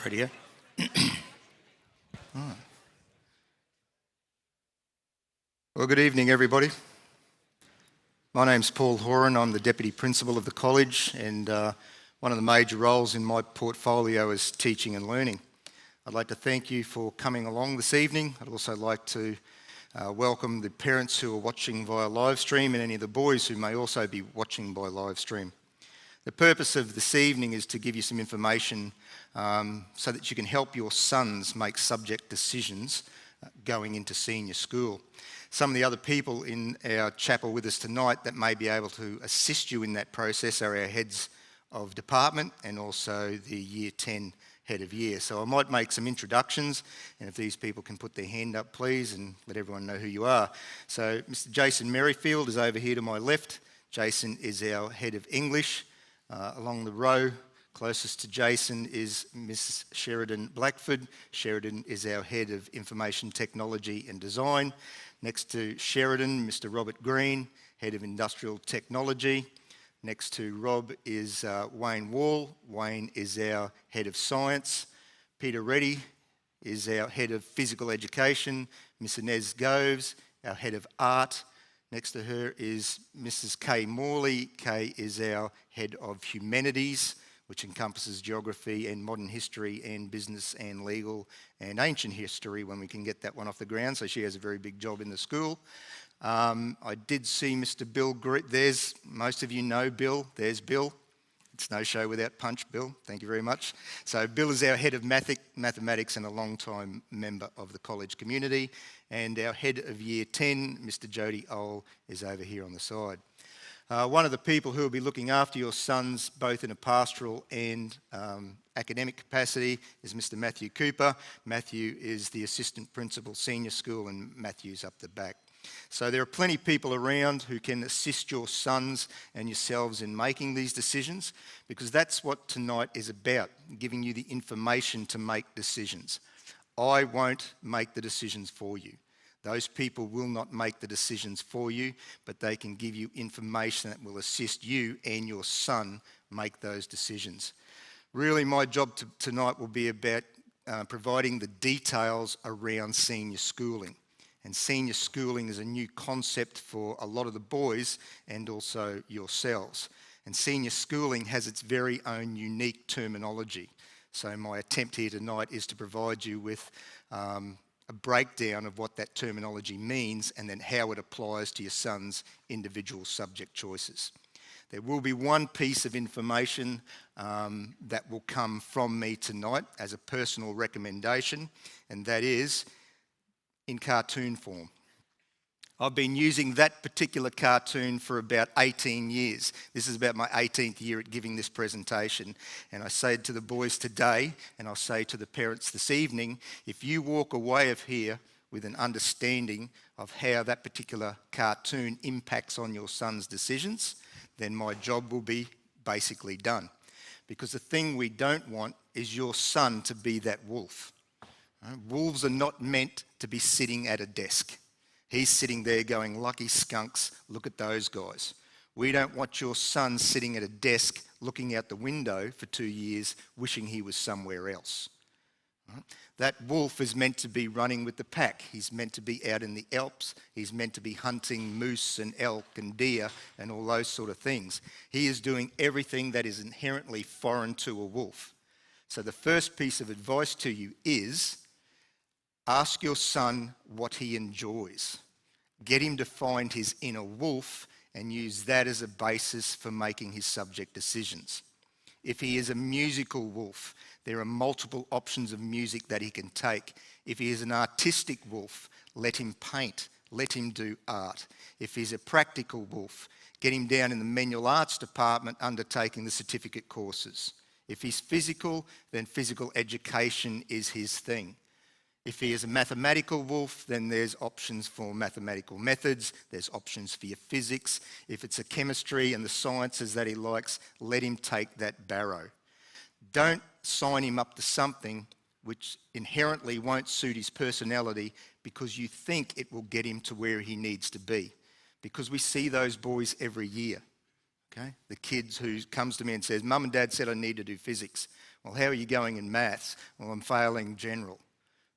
Radio. Well, good evening, everybody. My name's Paul Horan. I'm the Deputy Principal of the college, and one of the major roles in my portfolio is teaching and learning. I'd like to thank you for coming along this evening. I'd also like to welcome the parents who are watching via live stream and any of the boys who may also be watching by live stream. The purpose of this evening is to give you some information so that you can help your sons make subject decisions going into senior school. Some of the other people in our chapel with us tonight that may be able to assist you in that process are our heads of department and also the Year 10 head of year. So I might make some introductions, and if these people can put their hand up, please, and let everyone know who you are. So Mr. Jason Merrifield is over here to my left. Jason is our head of English. Along the row closest to Jason is Mrs. Sheridan Blackford. Sheridan is our head of Information Technology and Design. Next to Sheridan, Mr. Robert Green, head of Industrial Technology. Next to Rob is Wayne Wall. Wayne is our head of Science. Peter Reddy is our head of Physical Education. Miss Inez Goves, our head of Art. Next to her is Mrs. Kay Morley. Kay is our head of Humanities, which encompasses geography and modern history and business and legal and ancient history when we can get that one off the ground. So she has a very big job in the school. I did see Mr. Bill. There's, most of you know Bill. There's Bill. It's no show without punch, Bill. Thank you very much. So Bill is our head of mathematics and a long-time member of the college community. And our head of Year 10, Mr. Jody Owl, is over here on the side. One of the people who will be looking after your sons, both in a pastoral and academic capacity, is Mr. Matthew Cooper. Matthew is the Assistant Principal Senior School, and Matthew's up the back. So there are plenty of people around who can assist your sons and yourselves in making these decisions, because that's what tonight is about, giving you the information to make decisions. I won't make the decisions for you. Those people will not make the decisions for you, but they can give you information that will assist you and your son make those decisions. Really, my job tonight will be about providing the details around senior schooling. And senior schooling is a new concept for a lot of the boys and also yourselves. And senior schooling has its very own unique terminology. So my attempt here tonight is to provide you with a breakdown of what that terminology means and then how it applies to your son's individual subject choices. There will be one piece of information that will come from me tonight as a personal recommendation, and that is in cartoon form. I've been using that particular cartoon for about 18 years. This is about my 18th year at giving this presentation. And I say to the boys today, and I'll say to the parents this evening, if you walk away of here with an understanding of how that particular cartoon impacts on your son's decisions, then my job will be basically done. Because the thing we don't want is your son to be that wolf. Wolves are not meant to be sitting at a desk. He's sitting there going, lucky skunks, look at those guys. We don't want your son sitting at a desk looking out the window for 2 years wishing he was somewhere else. That wolf is meant to be running with the pack. He's meant to be out in the Alps. He's meant to be hunting moose and elk and deer and all those sort of things. He is doing everything that is inherently foreign to a wolf. So the first piece of advice to you is ask your son what he enjoys. Get him to find his inner wolf and use that as a basis for making his subject decisions. If he is a musical wolf, there are multiple options of music that he can take. If he is an artistic wolf, let him paint, let him do art. If he's a practical wolf, get him down in the manual arts department undertaking the certificate courses. If he's physical, then physical education is his thing. If he is a mathematical wolf, then there's options for mathematical methods, there's options for your physics. If it's a chemistry and the sciences that he likes, let him take that barrow. Don't sign him up to something which inherently won't suit his personality because you think it will get him to where he needs to be. Because we see those boys every year. Okay? The kids who comes to me and says, Mum and Dad said I need to do physics. Well, how are you going in maths? Well, I'm failing general.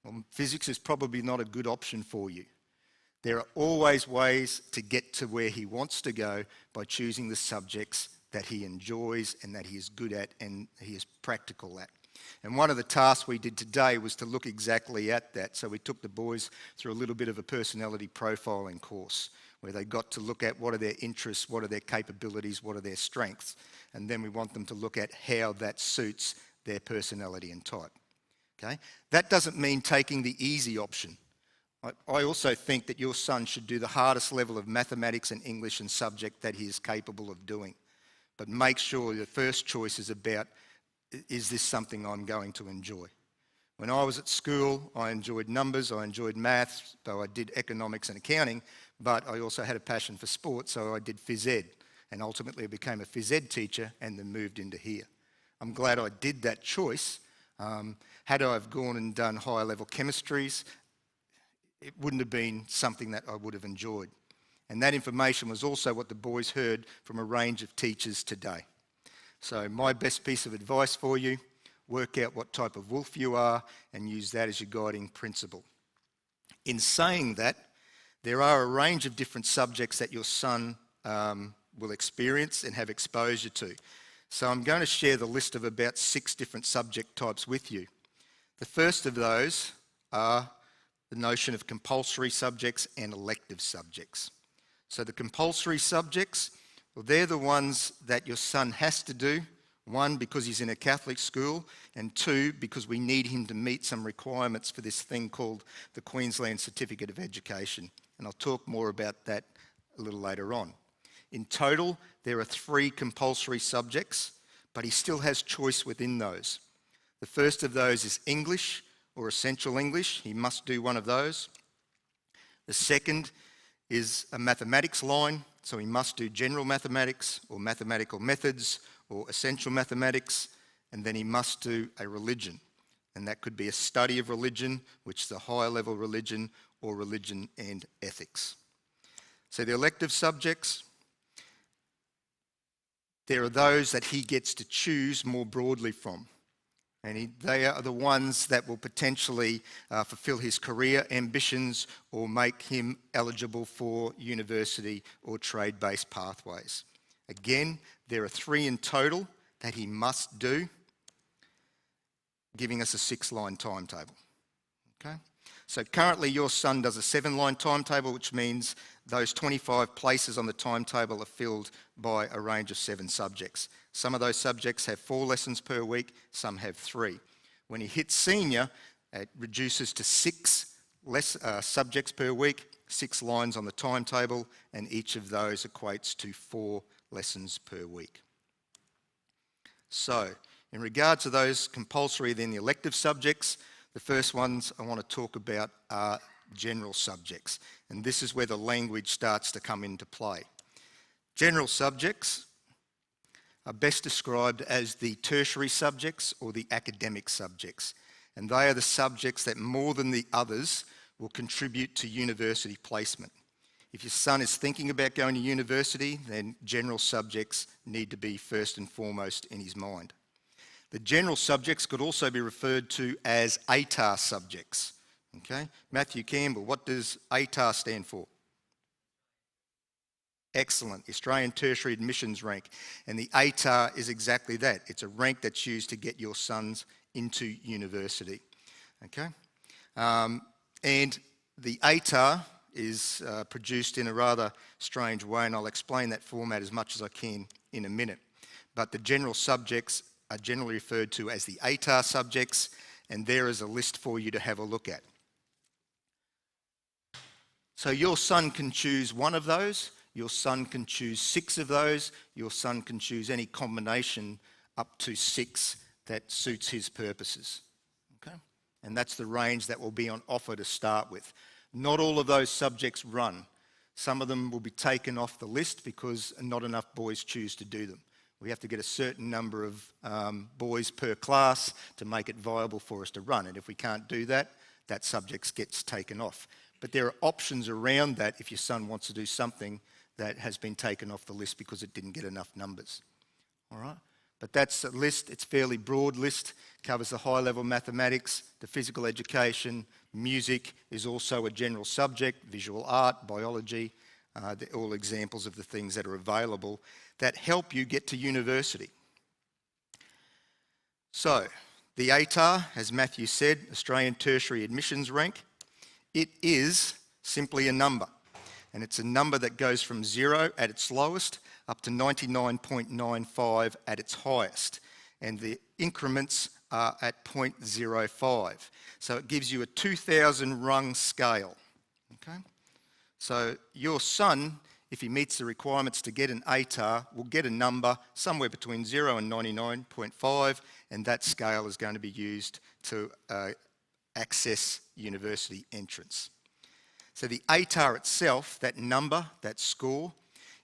Well, physics is probably not a good option for you. There are always ways to get to where he wants to go by choosing the subjects that he enjoys and that he is good at and he is practical at. And one of the tasks we did today was to look exactly at that. So we took the boys through a little bit of a personality profiling course where they got to look at what are their interests, what are their capabilities, what are their strengths. And then we want them to look at how that suits their personality and type. Okay? That doesn't mean taking the easy option. I also think that your son should do the hardest level of mathematics and English and subject that he is capable of doing. But make sure your first choice is about, is this something I'm going to enjoy? When I was at school, I enjoyed numbers, I enjoyed maths, though I did economics and accounting, but I also had a passion for sport, so I did phys ed. And ultimately I became a phys ed teacher and then moved into here. I'm glad I did that choice. Had I have gone and done higher level chemistries, it wouldn't have been something that I would have enjoyed. And that information was also what the boys heard from a range of teachers today. So my best piece of advice for you, work out what type of wolf you are and use that as your guiding principle. In saying that, there are a range of different subjects that your son will experience and have exposure to. So I'm going to share the list of about 6 different subject types with you. The first of those are the notion of compulsory subjects and elective subjects. So the compulsory subjects, well, they're the ones that your son has to do. 1, because he's in a Catholic school, and 2, because we need him to meet some requirements for this thing called the Queensland Certificate of Education. And I'll talk more about that a little later on. In total, there are 3 compulsory subjects, but he still has choice within those. The first of those is English or Essential English. He must do one of those. The second is a mathematics line, so he must do general mathematics or mathematical methods or essential mathematics, and then he must do a religion. And that could be a study of religion, which is a higher level religion, or religion and ethics. So the elective subjects, there are those that he gets to choose more broadly from. And they are the ones that will potentially fulfill his career ambitions or make him eligible for university or trade-based pathways. Again, there are 3 in total that he must do, giving us a 6-line timetable. Okay? So currently your son does a 7-line timetable, which means those 25 places on the timetable are filled by a range of 7 subjects. Some of those subjects have 4 lessons per week, some have 3. When he hits senior, it reduces to 6 subjects per week, 6 lines on the timetable, and each of those equates to 4 lessons per week. So, in regard to those compulsory, then the elective subjects, the first ones I want to talk about are general subjects, and this is where the language starts to come into play. General subjects are best described as the tertiary subjects or the academic subjects, and they are the subjects that more than the others will contribute to university placement. If your son is thinking about going to university, then general subjects need to be first and foremost in his mind. The general subjects could also be referred to as Atar subjects. Okay? Matthew Campbell, what does Atar stand for? Excellent, Australian Tertiary Admissions Rank. And the Atar is exactly that. It's a rank that's used to get your sons into university. Okay? And the Atar is produced in a rather strange way, and I'll explain that format as much as I can in a minute. But the general subjects are generally referred to as the Atar subjects, and there is a list for you to have a look at. So your son can choose one of those, your son can choose 6 of those, your son can choose any combination up to 6 that suits his purposes. Okay? And that's the range that will be on offer to start with. Not all of those subjects run. Some of them will be taken off the list because not enough boys choose to do them. We have to get a certain number of boys per class to make it viable for us to run. And if we can't do that, that subject gets taken off. But there are options around that if your son wants to do something that has been taken off the list because it didn't get enough numbers. All right? But that's a list, it's a fairly broad list, covers the high-level mathematics, the physical education, music is also a general subject, visual art, biology, they're all examples of the things that are available that help you get to university. So, the ATAR, as Matthew said, Australian Tertiary Admissions Rank, it is simply a number. And it's a number that goes from 0 at its lowest up to 99.95 at its highest. And the increments are at 0.05. So it gives you a 2,000 rung scale. Okay? So your son, if he meets the requirements to get an ATAR, will get a number somewhere between 0 and 99.5, and that scale is going to be used to access university entrance. So the ATAR itself, that number, that score,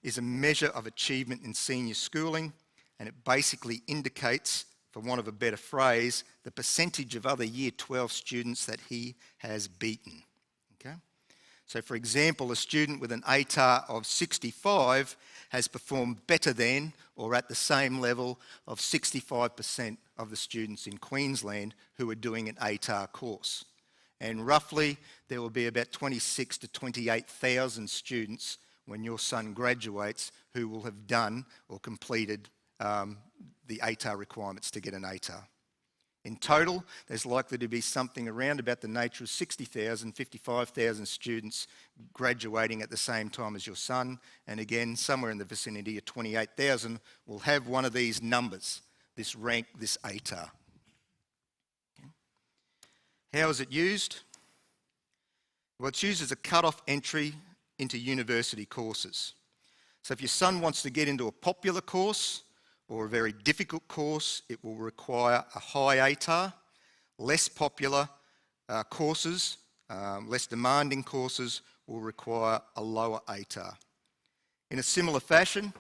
is a measure of achievement in senior schooling, and it basically indicates, for want of a better phrase, the percentage of other Year 12 students that he has beaten. Okay? So for example, a student with an ATAR of 65 has performed better than or at the same level of 65% of the students in Queensland who are doing an ATAR course. And roughly there will be about 26 to 28,000 students when your son graduates who will have done or completed the ATAR requirements to get an ATAR. In total, there's likely to be something around about the nature of 60,000, 55,000 students graduating at the same time as your son, and again, somewhere in the vicinity of 28,000 will have one of these numbers, this rank, this ATAR. How is it used? Well, it's used as a cut-off entry into university courses. So if your son wants to get into a popular course or a very difficult course, it will require a high ATAR. Less popular courses, less demanding courses will require a lower ATAR. In a similar fashion,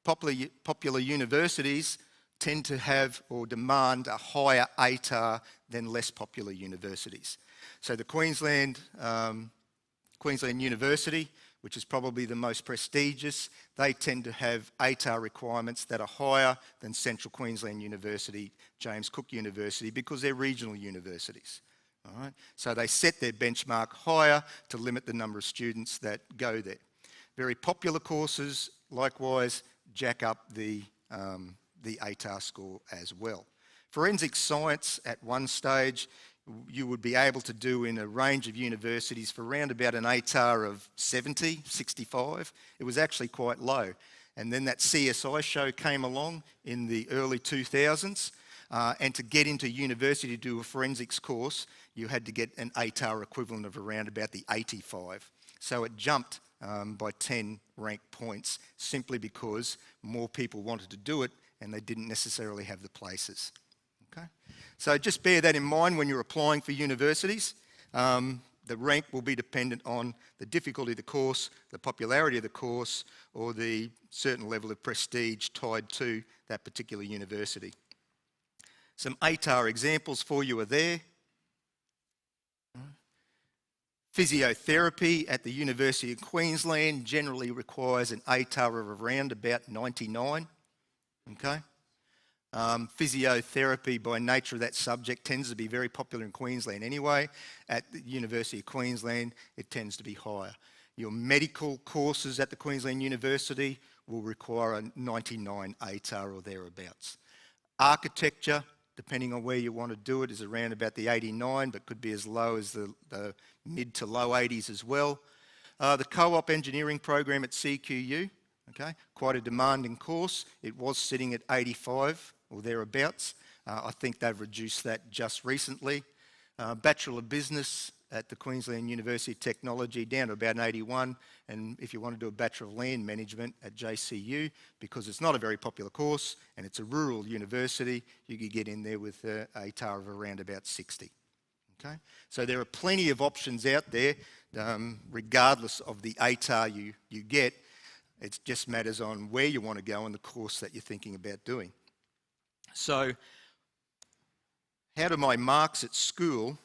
popular universities tend to have or demand a higher ATAR than less popular universities. So the Queensland University, which is probably the most prestigious, they tend to have ATAR requirements that are higher than Central Queensland University, James Cook University, because they're regional universities. All right? So they set their benchmark higher to limit the number of students that go there. Very popular courses, likewise, jack up the ATAR score as well. Forensic science at one stage you would be able to do in a range of universities for around about an ATAR of 70, 65. It was actually quite low. And then that CSI show came along in the early 2000s, and to get into university to do a forensics course, you had to get an ATAR equivalent of around about the 85. So it jumped by 10 rank points simply because more people wanted to do it and they didn't necessarily have the places. Okay? So just bear that in mind when you're applying for universities. The rank will be dependent on the difficulty of the course, the popularity of the course, or the certain level of prestige tied to that particular university. Some ATAR examples for you are there. Physiotherapy at the University of Queensland generally requires an ATAR of around about 99. Okay? Physiotherapy, by nature of that subject, tends to be very popular in Queensland anyway. At the University of Queensland, it tends to be higher. Your medical courses at the Queensland University will require a 99 ATAR or thereabouts. Architecture, depending on where you want to do it, is around about the 89, but could be as low as the mid to low 80s as well. The co-op engineering program at CQU, okay, quite a demanding course. It was sitting at 85 or thereabouts. I think they've reduced that just recently. Bachelor of Business at the Queensland University of Technology down to about an 81, and if you want to do a Bachelor of Land Management at JCU, because it's not a very popular course and it's a rural university, you could get in there with an ATAR of around about 60. Okay? So there are plenty of options out there, regardless of the ATAR you get. It just matters on where you want to go and the course that you're thinking about doing. So, how do my marks at school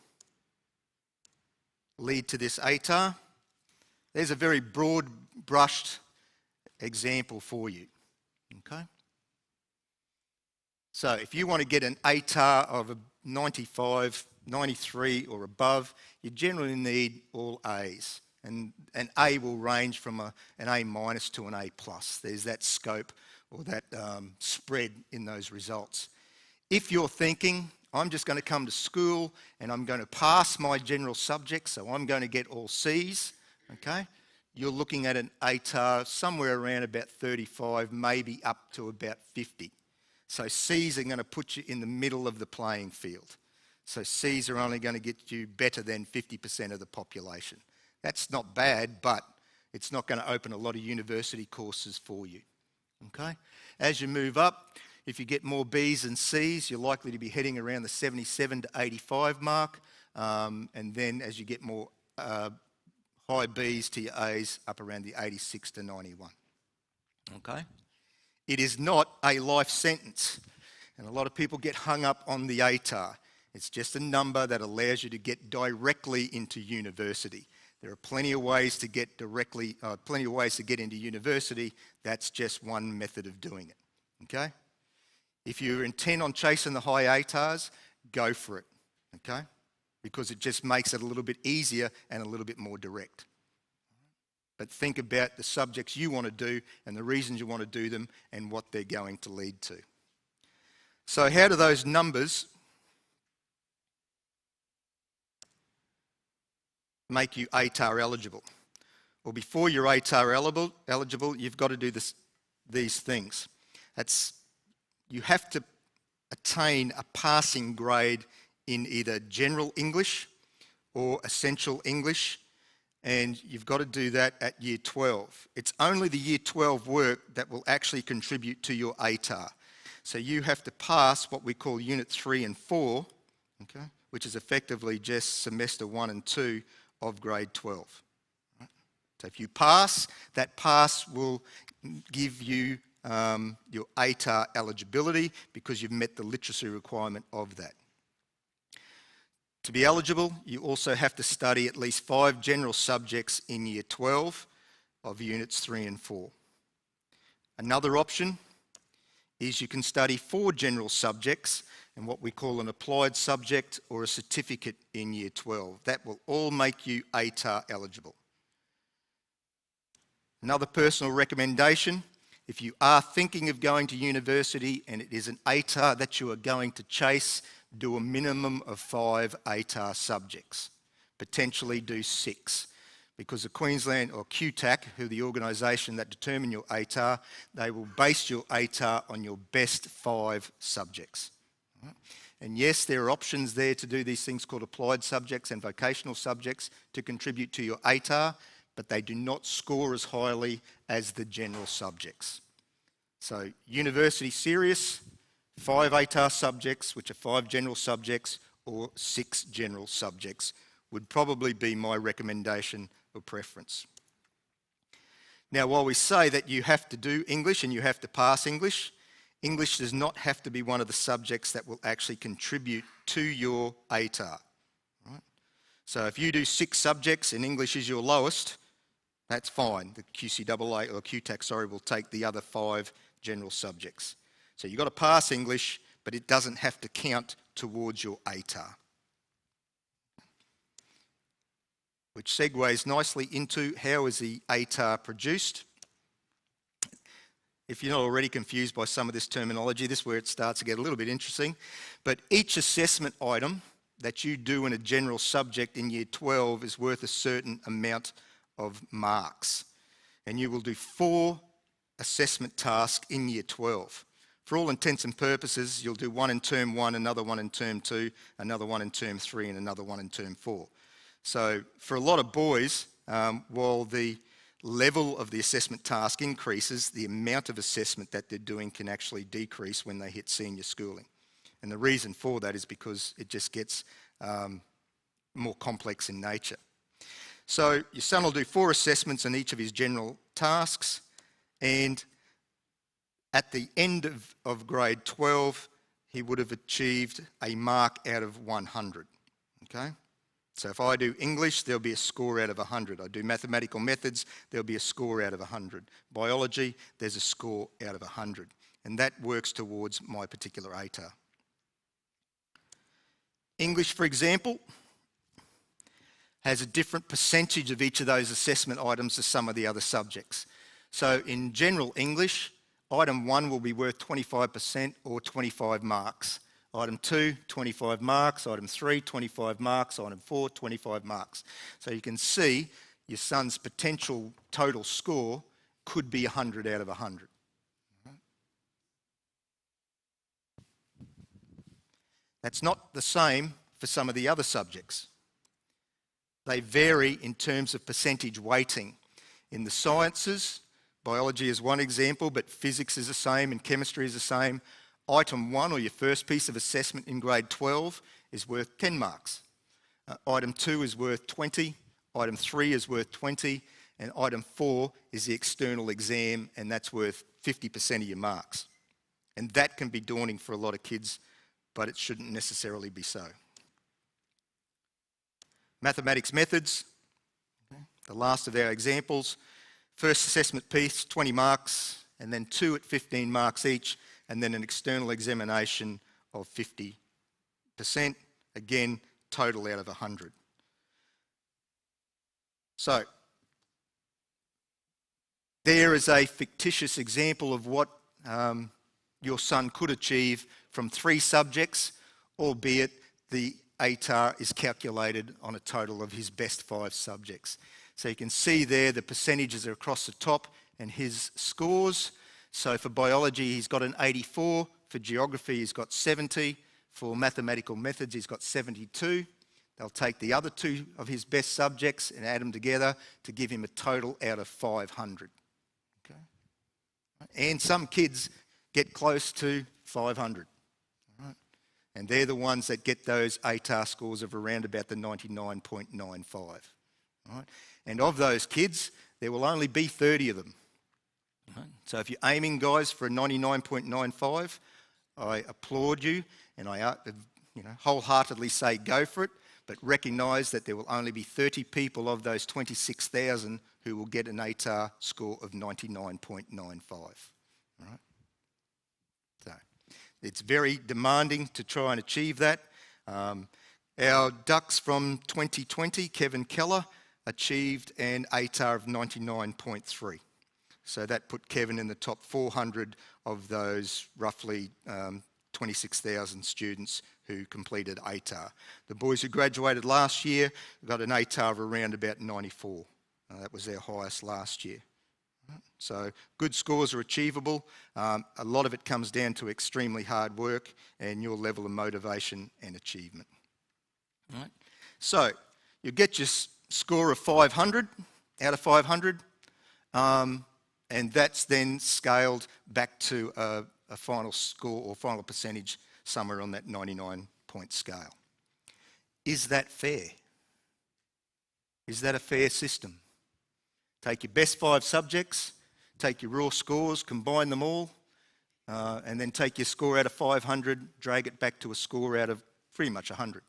lead to this ATAR? There's a very broad-brushed example for you. Okay? So if you want to get an Atar of a 95, 93 or above, you generally need all A's. And an A will range from an A minus to an A plus. There's that scope or that spread in those results. If you're thinking, I'm just going to come to school and I'm going to pass my general subjects, so I'm going to get all C's, okay? You're looking at an Atar somewhere around about 35, maybe up to about 50. So C's are going to put you in the middle of the playing field. So C's are only going to get you better than 50% of the population. That's not bad, but it's not going to open a lot of university courses for you, okay? As you move up, if you get more B's and C's, you're likely to be heading around the 77 to 85 mark. And then as you get more high B's to your A's, up around the 86 to 91. Okay? It is not a life sentence. And a lot of people get hung up on the Atar. It's just a number that allows you to get directly into university. There are plenty of ways to get into university. That's just one method of doing it. Okay? If you're intent on chasing the high Atars, go for it, okay? Because it just makes it a little bit easier and a little bit more direct. But think about the subjects you want to do and the reasons you want to do them and what they're going to lead to. So how do those numbers make you Atar eligible? Well, before you're Atar eligible, you've got to do these things. You have to attain a passing grade in either general English or essential English, and you've got to do that at year 12. It's only the year 12 work that will actually contribute to your Atar. So you have to pass what we call Unit 3 and 4, okay, which is effectively just semester 1 and 2 of grade 12. Right? So if you pass, that pass will give you your Atar eligibility because you've met the literacy requirement of that. To be eligible, you also have to study at least 5 general subjects in year 12 of units 3 and 4. Another option is you can study 4 general subjects and what we call an applied subject or a certificate in year 12. That will all make you Atar eligible. Another personal recommendation, if you are thinking of going to university and it is an Atar that you are going to chase, do a minimum of 5 Atar subjects. Potentially do 6. Because the Queensland, or QTAC, who are the organisation that determine your Atar, they will base your Atar on your best 5 subjects. And yes, there are options there to do these things called applied subjects and vocational subjects to contribute to your Atar, but they do not score as highly as the general subjects. So university serious, 5 Atar subjects, which are 5 general subjects, or 6 general subjects, would probably be my recommendation or preference. Now, while we say that you have to do English and you have to pass English, English does not have to be one of the subjects that will actually contribute to your Atar. Right? So if you do 6 subjects and English is your lowest, that's fine. The QCAA, or QTAC, will take the other 5 general subjects. So you've got to pass English, but it doesn't have to count towards your Atar. Which segues nicely into how is the Atar produced. If you're not already confused by some of this terminology, this is where it starts to get a little bit interesting. But each assessment item that you do in a general subject in year 12 is worth a certain amount of marks. And you will do 4 assessment tasks in year 12. For all intents and purposes, you'll do one in term 1, another one in term 2, another one in term 3, and another one in term 4. So for a lot of boys, while the level of the assessment task increases, the amount of assessment that they're doing can actually decrease when they hit senior schooling. And the reason for that is because it just gets more complex in nature. So your son will do 4 assessments in each of his general tasks, and at the end of grade 12, he would have achieved a mark out of 100, okay? So if I do English, there'll be a score out of 100. I do mathematical methods, there'll be a score out of 100. Biology, there's a score out of 100. and that works towards my particular ATAR. English, for example, has a different percentage of each of those assessment items to some of the other subjects. So in general English, item 1 will be worth 25% or 25 marks. Item 2, 25 marks. Item 3, 25 marks. Item 4, 25 marks. So you can see your son's potential total score could be 100 out of 100. That's not the same for some of the other subjects. They vary in terms of percentage weighting. In the sciences, biology is one example, but physics is the same and chemistry is the same. Item 1, or your first piece of assessment in grade 12, is worth 10 marks. Item 2 is worth 20. Item 3 is worth 20. And item 4 is the external exam, and that's worth 50% of your marks. And that can be daunting for a lot of kids, but it shouldn't necessarily be so. Mathematics methods, the last of our examples. First assessment piece, 20 marks, and then 2 at 15 marks each, and then an external examination of 50%. Again, total out of 100. So, there is a fictitious example of what your son could achieve from 3 subjects, albeit the ATAR is calculated on a total of his best 5 subjects. So you can see there the percentages are across the top and his scores. So for biology, he's got an 84. For geography, he's got 70. For mathematical methods, he's got 72. They'll take the other 2 of his best subjects and add them together to give him a total out of 500. Okay? And some kids get close to 500. Right? And they're the ones that get those ATAR scores of around about the 99.95. Right? And of those kids, there will only be 30 of them. Right? So if you're aiming, guys, for a 99.95, I applaud you and I wholeheartedly say go for it, but recognise that there will only be 30 people of those 26,000 who will get an ATAR score of 99.95. Right? So it's very demanding to try and achieve that. Our Ducks from 2020, Kevin Keller, achieved an ATAR of 99.3. So that put Kevin in the top 400 of those roughly 26,000 students who completed ATAR. The boys who graduated last year got an ATAR of around about 94. That was their highest last year. So good scores are achievable. A lot of it comes down to extremely hard work and your level of motivation and achievement. Right? So you get your score of 500 out of 500, and that's then scaled back to a final score or final percentage somewhere on that 99-point scale. Is that fair? Is that a fair system? Take your best 5 subjects, take your raw scores, combine them all, and then take your score out of 500, drag it back to a score out of pretty much 100.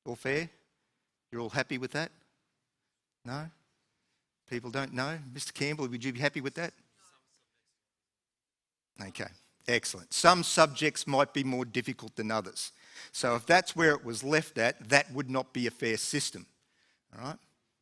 All fair? You're all happy with that? No? People don't know? Mr. Campbell, would you be happy with that? Okay, excellent. Some subjects might be more difficult than others. So if that's where it was left at, that would not be a fair system. All right?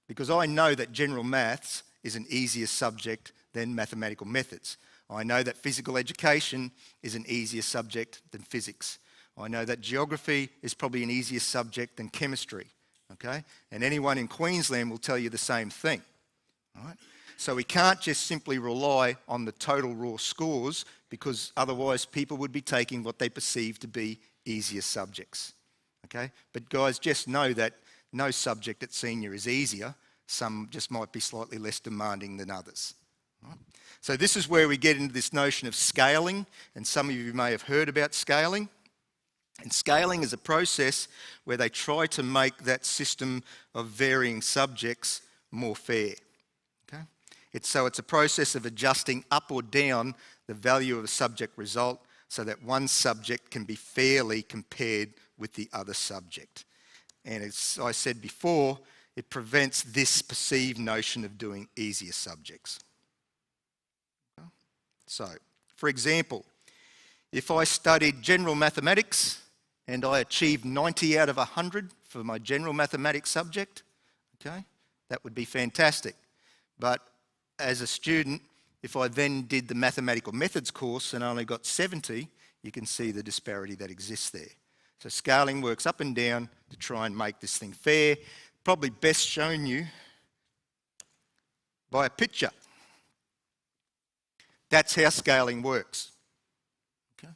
Because I know that general maths is an easier subject than mathematical methods. I know that physical education is an easier subject than physics. I know that geography is probably an easier subject than chemistry. Okay? And anyone in Queensland will tell you the same thing. All right? So we can't just simply rely on the total raw scores, because otherwise people would be taking what they perceive to be easier subjects. Okay? But guys, just know that no subject at senior is easier. Some just might be slightly less demanding than others. Right? So this is where we get into this notion of scaling, and some of you may have heard about scaling. And scaling is a process where they try to make that system of varying subjects more fair. Okay? It's a process of adjusting up or down the value of a subject result so that one subject can be fairly compared with the other subject. And as I said before, it prevents this perceived notion of doing easier subjects. Okay? So, For example, if I studied general mathematics and I achieved 90 out of 100 for my general mathematics subject, okay, that would be fantastic. But as a student, if I then did the mathematical methods course and only got 70, you can see the disparity that exists there. So scaling works up and down to try and make this thing fair. Probably best shown you by a picture. That's how scaling works. Okay.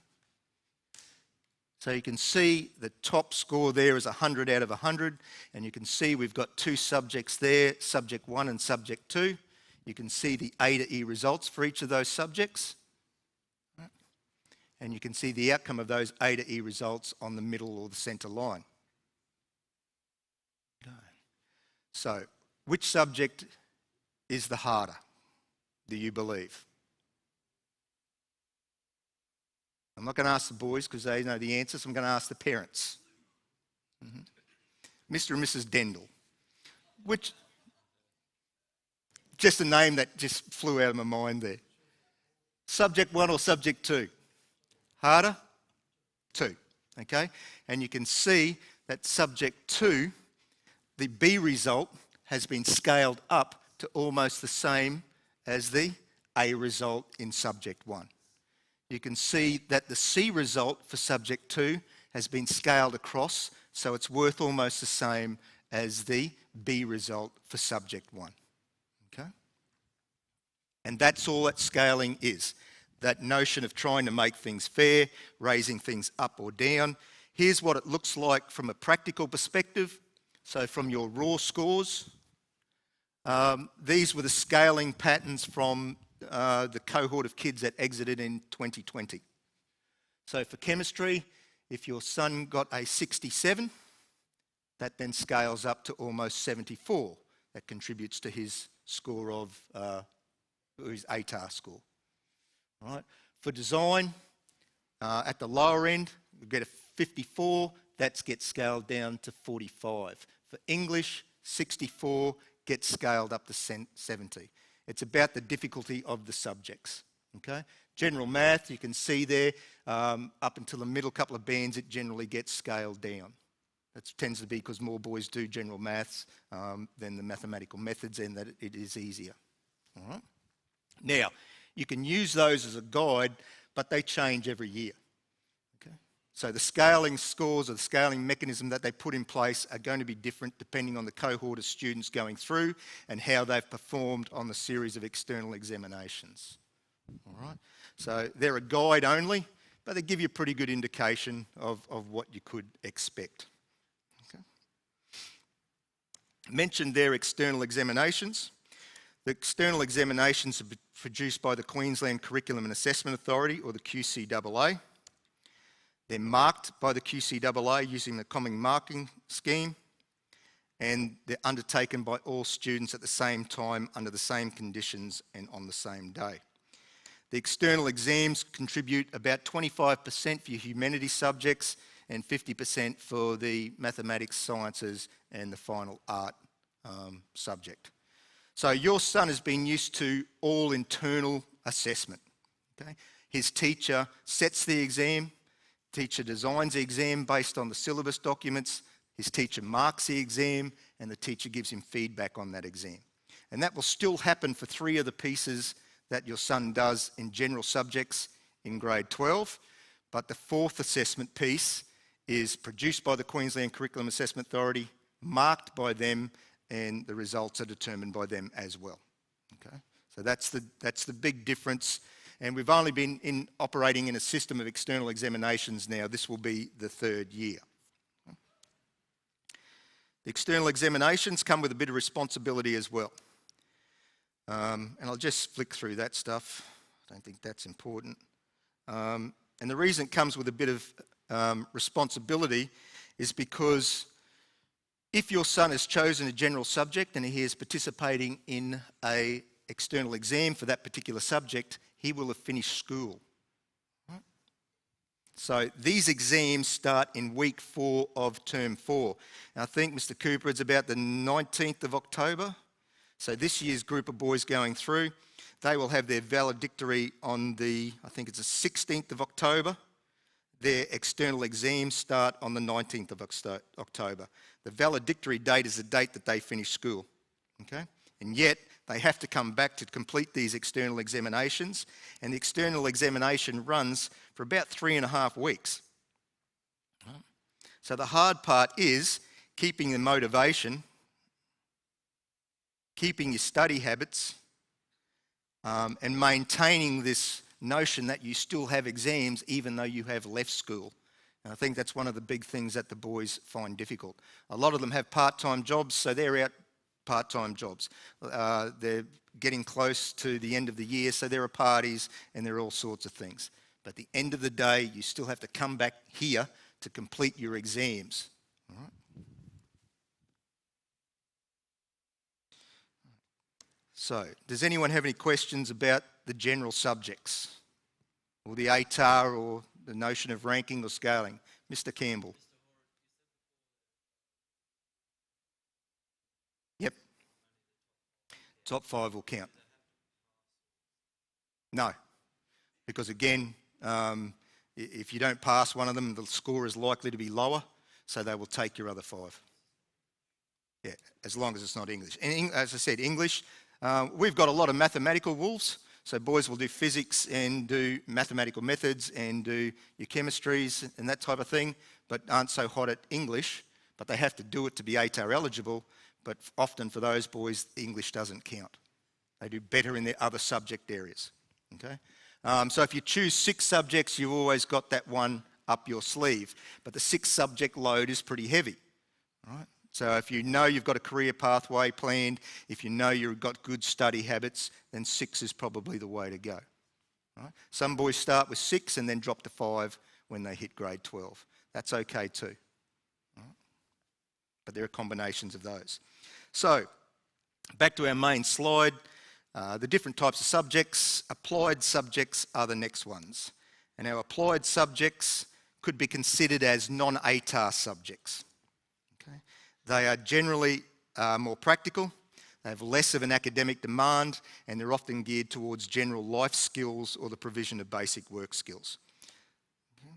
So you can see the top score there is 100 out of 100, and you can see we've got two subjects there, subject 1 and subject 2. You can see the A to E results for each of those subjects. And you can see the outcome of those A to E results on the middle or the centre line. Okay. So, which subject is the harder, do you believe? I'm not going to ask the boys because they know the answer, so I'm going to ask the parents. Mr. and Mrs. Dendel. Which, just a name that just flew out of my mind there. Subject 1 or subject 2? Harder? 2, okay? And you can see that subject 2, the B result has been scaled up to almost the same as the A result in subject 1. You can see that the C result for subject 2 has been scaled across, so it's worth almost the same as the B result for subject 1. Okay? And that's all that scaling is. That notion of trying to make things fair, raising things up or down. Here's what it looks like from a practical perspective. So from your raw scores, these were the scaling patterns from the cohort of kids that exited in 2020. So for chemistry, if your son got a 67, that then scales up to almost 74. That contributes to his score of his Atar score. All right. For design, at the lower end, you get a 54. That gets scaled down to 45. For English, 64 gets scaled up to 70. It's about the difficulty of the subjects. Okay. General math, you can see there, up until the middle couple of bands, it generally gets scaled down. That tends to be because more boys do general maths than the mathematical methods, and that it is easier. All right. Now, you can use those as a guide, but they change every year. Okay? So the scaling scores or the scaling mechanism that they put in place are going to be different depending on the cohort of students going through and how they've performed on the series of external examinations. All right? So they're a guide only, but they give you a pretty good indication of what you could expect. Okay? Mentioned their external examinations. The external examinations are produced by the Queensland Curriculum and Assessment Authority, or the QCAA. They're marked by the QCAA using the common marking scheme, and they're undertaken by all students at the same time, under the same conditions and on the same day. The external exams contribute about 25% for your humanities subjects and 50% for the mathematics, sciences and the final art subject. So your son has been used to all internal assessment. Okay? His teacher sets the exam, teacher designs the exam based on the syllabus documents, his teacher marks the exam, and the teacher gives him feedback on that exam. And that will still happen for 3 of the pieces that your son does in general subjects in grade 12, but the 4th assessment piece is produced by the Queensland Curriculum Assessment Authority, marked by them, and the results are determined by them as well. Okay? So that's the big difference. And we've only been operating in a system of external examinations now. This will be the 3rd year. The external examinations come with a bit of responsibility as well. And I'll just flick through that stuff. I don't think that's important. And the reason it comes with a bit of responsibility is because if your son has chosen a general subject and he is participating in an external exam for that particular subject, he will have finished school. Right? So these exams start in week 4 of term 4. And I think, Mr. Cooper, it's about the 19th of October. So this year's group of boys going through, they will have their valedictory on I think it's the 16th of October. Their external exams start on the 19th of October. The valedictory date is the date that they finish school, okay? And yet, they have to come back to complete these external examinations, and the external examination runs for about 3.5 weeks. So the hard part is keeping the motivation, keeping your study habits, and maintaining this notion that you still have exams even though you have left school. And I think that's one of the big things that the boys find difficult. A lot of them have part-time jobs, so they're out part-time jobs. They're getting close to the end of the year, so there are parties and there are all sorts of things. But at the end of the day, you still have to come back here to complete your exams. All right? So, does anyone have any questions about the general subjects, or the Atar, or the notion of ranking or scaling? Mr. Campbell. Yep. Top 5 will count. No, because again, if you don't pass one of them, the score is likely to be lower, so they will take your other 5. Yeah, as long as it's not English. And as I said, English, we've got a lot of mathematical wolves, so boys will do physics and do mathematical methods and do your chemistries and that type of thing, but aren't so hot at English, but they have to do it to be ATAR eligible, but often for those boys, English doesn't count. They do better in their other subject areas, okay? So if you choose 6 subjects, you've always got that one up your sleeve, but the 6 subject load is pretty heavy, all right? So if you know you've got a career pathway planned, if you know you've got good study habits, then 6 is probably the way to go. Right? Some boys start with 6 and then drop to 5 when they hit grade 12. That's okay too. Right? But there are combinations of those. So back to our main slide, the different types of subjects. Applied subjects are the next ones. And our applied subjects could be considered as non-ATAR subjects. Okay? They are generally more practical, they have less of an academic demand, and they're often geared towards general life skills or the provision of basic work skills. Okay.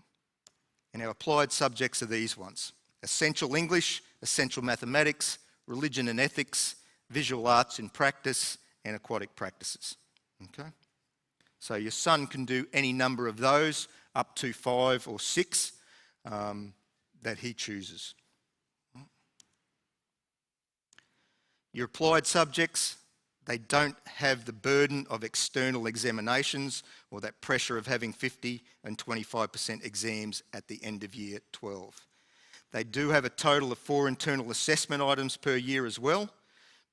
And our applied subjects are these ones: essential English, essential mathematics, religion and ethics, visual arts in practice, and aquatic practices. Okay. So your son can do any number of those, up to 5 or 6 that he chooses. Your applied subjects, they don't have the burden of external examinations or that pressure of having 50 and 25% exams at the end of year 12. They do have a total of 4 internal assessment items per year as well,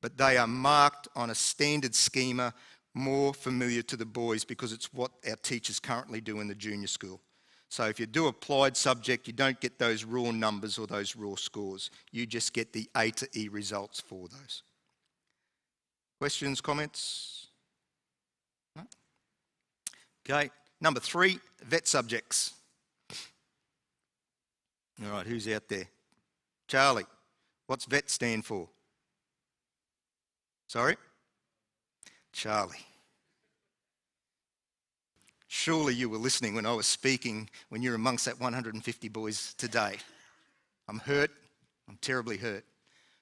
but they are marked on a standard schema more familiar to the boys because it's what our teachers currently do in the junior school. So if you do applied subject, you don't get those raw numbers or those raw scores. You just get the A to E results for those. Questions, comments? No? Okay, number 3, vet subjects. All right, who's out there? Charlie, what's vet stand for? Sorry? Charlie. Surely you were listening when I was speaking when you're amongst that 150 boys today. I'm hurt. I'm terribly hurt.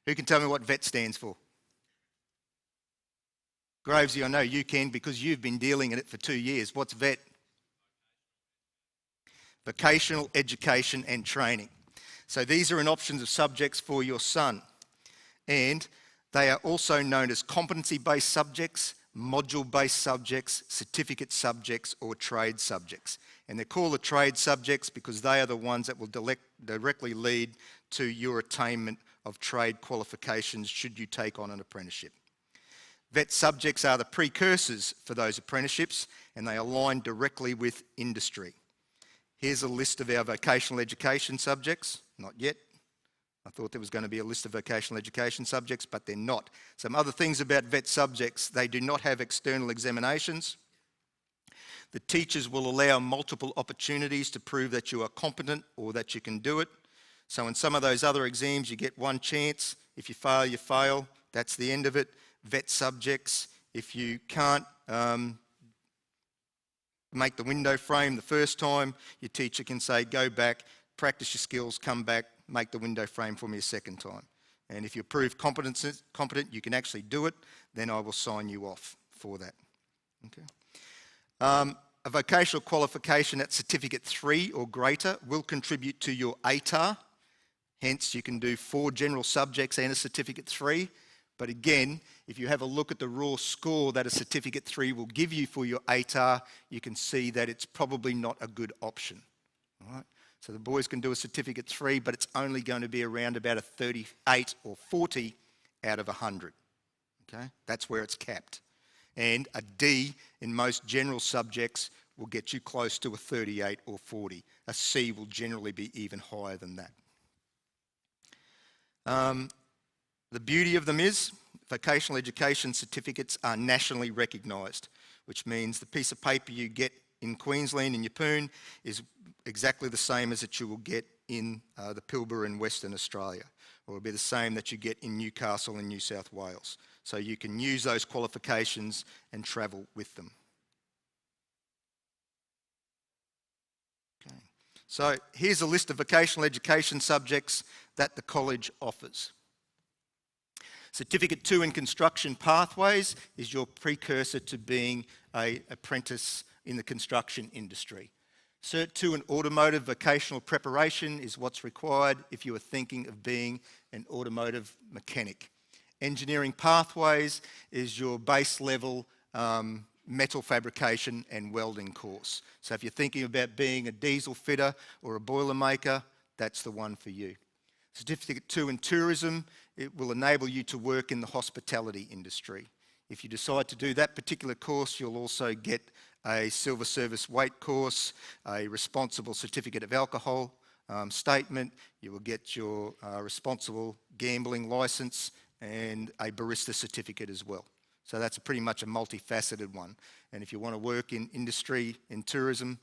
Who can tell me what vet stands for? Gravesy, I know you can because you've been dealing in it for 2 years. What's vet? Vocational Education and Training. So these are an options of subjects for your son. And they are also known as competency-based subjects, module-based subjects, certificate subjects, or trade subjects. And they're called the trade subjects because they are the ones that will directly lead to your attainment of trade qualifications should you take on an apprenticeship. Vet subjects are the precursors for those apprenticeships, and they align directly with industry. Here's a list of our vocational education subjects. Not yet. I thought there was going to be a list of vocational education subjects, but they're not. Some other things about vet subjects: they do not have external examinations. The teachers will allow multiple opportunities to prove that you are competent or that you can do it. So in some of those other exams, you get one chance. If you fail, you fail. That's the end of it. Vet subjects, If you can't make the window frame the first time, your teacher can say, go back, practice your skills, come back, make the window frame for me a second time. And if you prove competent, you can actually do it, then I will sign you off for that. Okay. A vocational qualification at Certificate 3 or greater will contribute to your Atar. Hence, you can do 4 general subjects and a Certificate 3. But again, if you have a look at the raw score that a Certificate 3 will give you for your Atar, you can see that it's probably not a good option. All right? So the boys can do a Certificate 3, but it's only going to be around about a 38 or 40 out of 100. Okay? That's where it's capped. And a D in most general subjects will get you close to a 38 or 40. A C will generally be even higher than that. The beauty of them is vocational education certificates are nationally recognised, which means the piece of paper you get in Queensland in Yeppoon is exactly the same as that you will get in the Pilbara in Western Australia, or it will be the same that you get in Newcastle in New South Wales. So you can use those qualifications and travel with them. Okay. So here's a list of vocational education subjects that the college offers. Certificate 2 in Construction Pathways is your precursor to being an apprentice in the construction industry. Cert 2 in Automotive Vocational Preparation is what's required if you are thinking of being an automotive mechanic. Engineering Pathways is your base level metal fabrication and welding course. So if you're thinking about being a diesel fitter or a boiler maker, that's the one for you. Certificate 2 in Tourism, it will enable you to work in the hospitality industry. If you decide to do that particular course, you'll also get a Silver Service Weight course, a Responsible Certificate of Alcohol statement, you will get your Responsible Gambling licence and a barista certificate as well. So that's pretty much a multifaceted one. And if you want to work in industry, in tourism,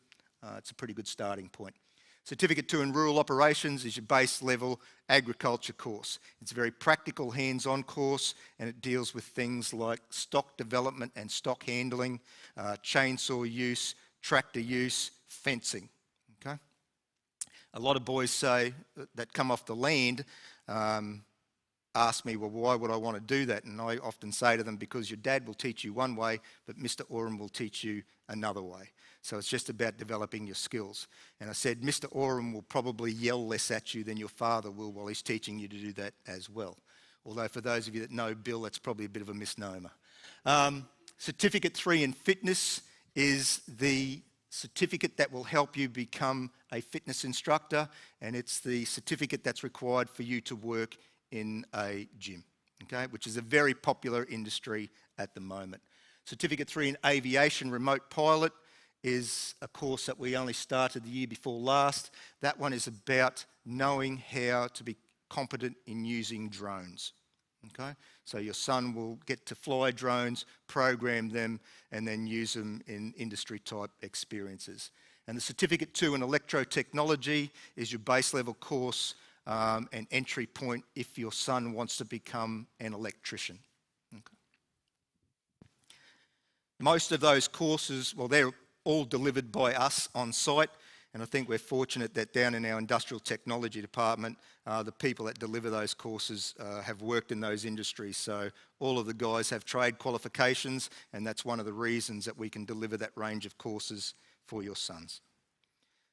it's a pretty good starting point. Certificate 2 in Rural Operations is your base level agriculture course. It's a very practical hands-on course and it deals with things like stock development and stock handling, chainsaw use, tractor use, fencing. Okay? A lot of boys say that come off the land ask me, well, why would I want to do that? And I often say to them, because your dad will teach you one way, but Mr. Horan will teach you another way. So it's just about developing your skills. And I said, Mr. Horan will probably yell less at you than your father will while he's teaching you to do that as well. Although for those of you that know Bill, that's probably a bit of a misnomer. Certificate 3 in Fitness is the certificate that will help you become a fitness instructor, and it's the certificate that's required for you to work in a gym, okay, which is a very popular industry at the moment. Certificate 3 in Aviation Remote Pilot is a course that we only started the year before last. That one is about knowing how to be competent in using drones, okay? So your son will get to fly drones, program them, and then use them in industry-type experiences. And the Certificate 2 in Electrotechnology is your base level course an entry point if your son wants to become an electrician. Okay. Most of those courses, well, they're all delivered by us on site, and I think we're fortunate that down in our industrial technology department, the people that deliver those courses have worked in those industries. So all of the guys have trade qualifications, and that's one of the reasons that we can deliver that range of courses for your sons.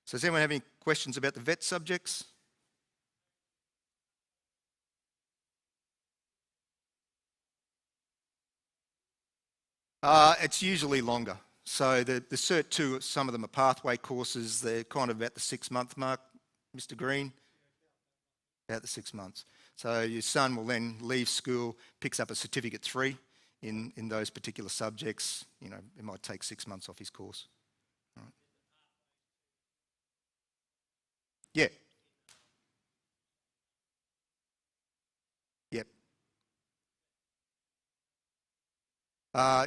So does anyone have any questions about the vet subjects? It's usually longer. So the Cert 2, some of them are pathway courses. They're kind of about the 6-month mark, Mr. Green? About the 6 months. So your son will then leave school, picks up a Certificate 3 in those particular subjects. You know, it might take 6 months off his course. All right. Yeah. Yep.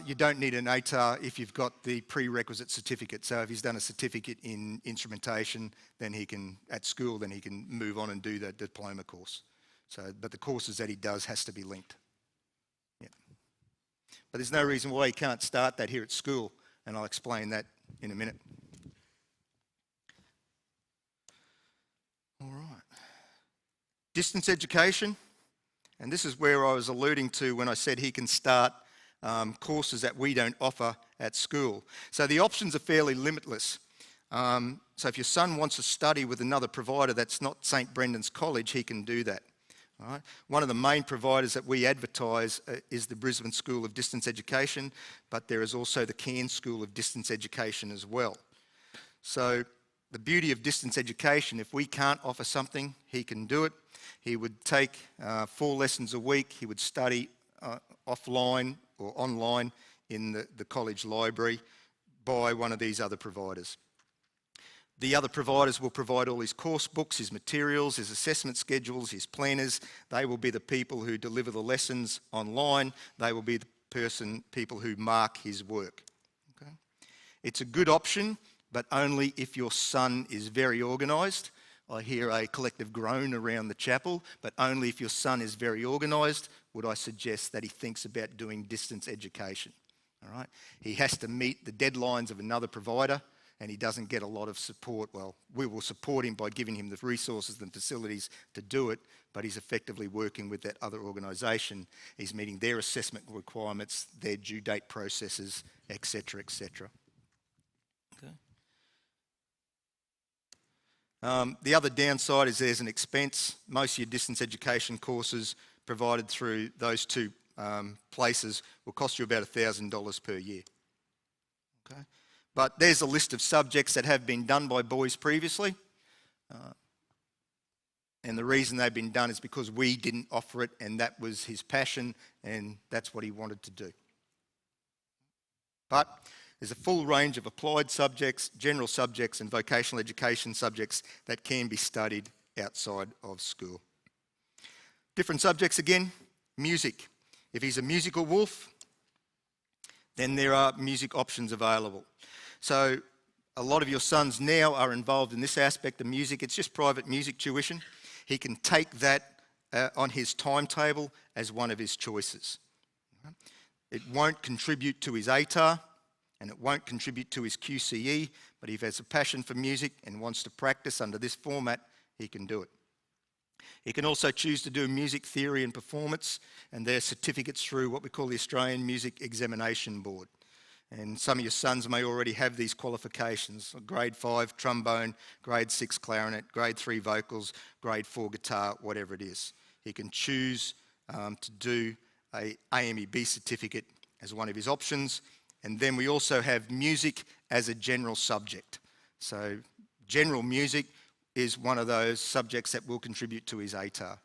You don't need an Atar if you've got the prerequisite certificate. So if he's done a certificate in instrumentation, then he can, at school, then he can move on and do the diploma course. So, but the courses that he does has to be linked. Yeah. But there's no reason why he can't start that here at school, and I'll explain that in a minute. All right. Distance education, and this is where I was alluding to when I said he can start courses that we don't offer at school. So the options are fairly limitless. So if your son wants to study with another provider that's not St Brendan's College, he can do that. All right. One of the main providers that we advertise is the Brisbane School of Distance Education, but there is also the Cairns School of Distance Education as well. So the beauty of distance education, if we can't offer something, he can do it. He would take 4 lessons a week. He would study offline or online in the college library by one of these other providers. The other providers will provide all his course books, his materials, his assessment schedules, his planners. They will be the people who deliver the lessons online. They will be the people who mark his work. Okay? It's a good option, but only if your son is very organised. I hear a collective groan around the chapel, but only if your son is very organised would I suggest that he thinks about doing distance education. All right? He has to meet the deadlines of another provider, and he doesn't get a lot of support. Well, we will support him by giving him the resources and facilities to do it, but he's effectively working with that other organisation. He's meeting their assessment requirements, their due date processes, etc., etc. Okay. The other downside is there's an expense. Most of your distance education courses provided through those 2 places will cost you about $1,000 per year. Okay. But there's a list of subjects that have been done by boys previously. And the reason they've been done is because we didn't offer it, and that was his passion, and that's what he wanted to do. But there's a full range of applied subjects, general subjects, and vocational education subjects that can be studied outside of school. Different subjects again, music. If he's a musical wolf, then there are music options available. So a lot of your sons now are involved in this aspect of music. It's just private music tuition. He can take that on his timetable as one of his choices. It won't contribute to his Atar, and it won't contribute to his QCE, but if he has a passion for music and wants to practice under this format, he can do it. He can also choose to do music theory and performance, and their certificates through what we call the Australian Music Examination Board. And some of your sons may already have these qualifications: grade 5 trombone, grade 6 clarinet, grade 3 vocals, grade 4 guitar, whatever it is. He can choose to do a AMEB certificate as one of his options. And then we also have music as a general subject. So general music is one of those subjects that will contribute to his Atar.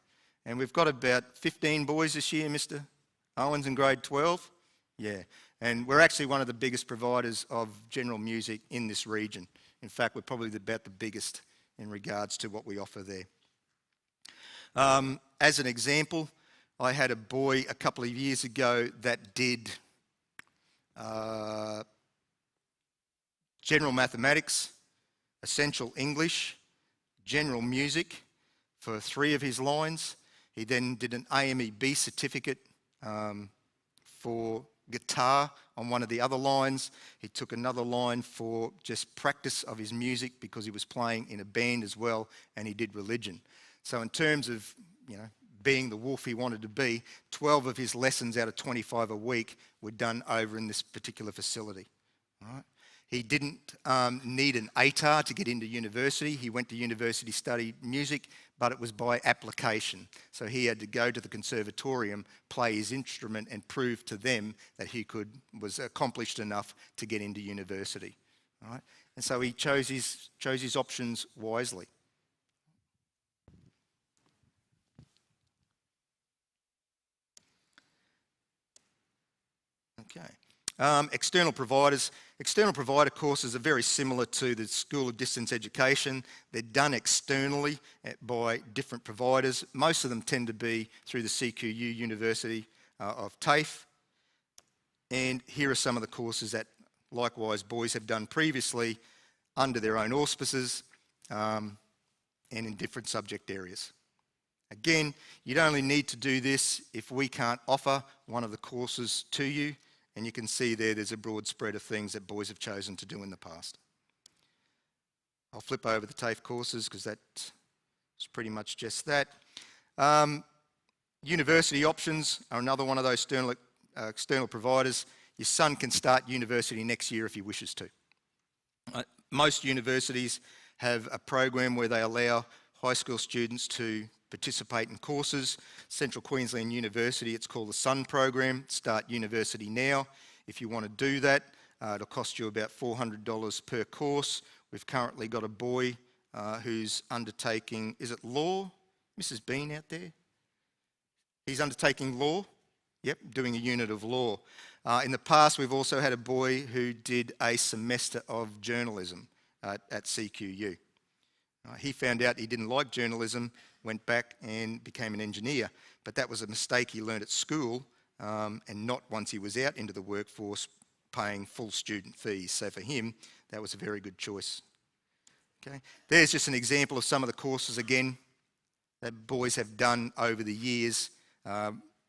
And we've got about 15 boys this year, Mr. Owens, in grade 12. Yeah, and we're actually one of the biggest providers of general music in this region. In fact, we're probably about the biggest in regards to what we offer there. As an example, I had a boy a couple of years ago that did general mathematics, essential English, general music for 3 of his lines. He then did an AMEB certificate for guitar on one of the other lines. He took another line for just practice of his music because he was playing in a band as well, and he did religion. So in terms of, being the wolf he wanted to be, 12 of his lessons out of 25 a week were done over in this particular facility. All right? He didn't need an Atar to get into university. He went to university, studied music, but it was by application. So he had to go to the conservatorium, play his instrument, and prove to them that he was accomplished enough to get into university. All right? And so he chose his options wisely. Okay. External providers. External provider courses are very similar to the School of Distance Education. They're done externally by different providers. Most of them tend to be through the CQU University of TAFE. And here are some of the courses that likewise boys have done previously under their own auspices and in different subject areas. Again, you'd only need to do this if we can't offer one of the courses to you. And you can see there's a broad spread of things that boys have chosen to do in the past. I'll flip over the TAFE courses because that's pretty much just that. University options are another one of those external providers. Your son can start university next year if he wishes to. Most universities have a program where they allow high school students to participate in courses. Central Queensland University, it's called the SUN program, Start University Now. If you want to do that, it'll cost you about $400 per course. We've currently got a boy who's undertaking, is it law? Mrs. Bean out there? He's undertaking law. Yep, doing a unit of law. In the past, we've also had a boy who did a semester of journalism at CQU. He found out he didn't like journalism, went back and became an engineer, but that was a mistake he learned at school and not once he was out into the workforce paying full student fees. So for him, that was a very good choice. Okay. There's just an example of some of the courses, again, that boys have done over the years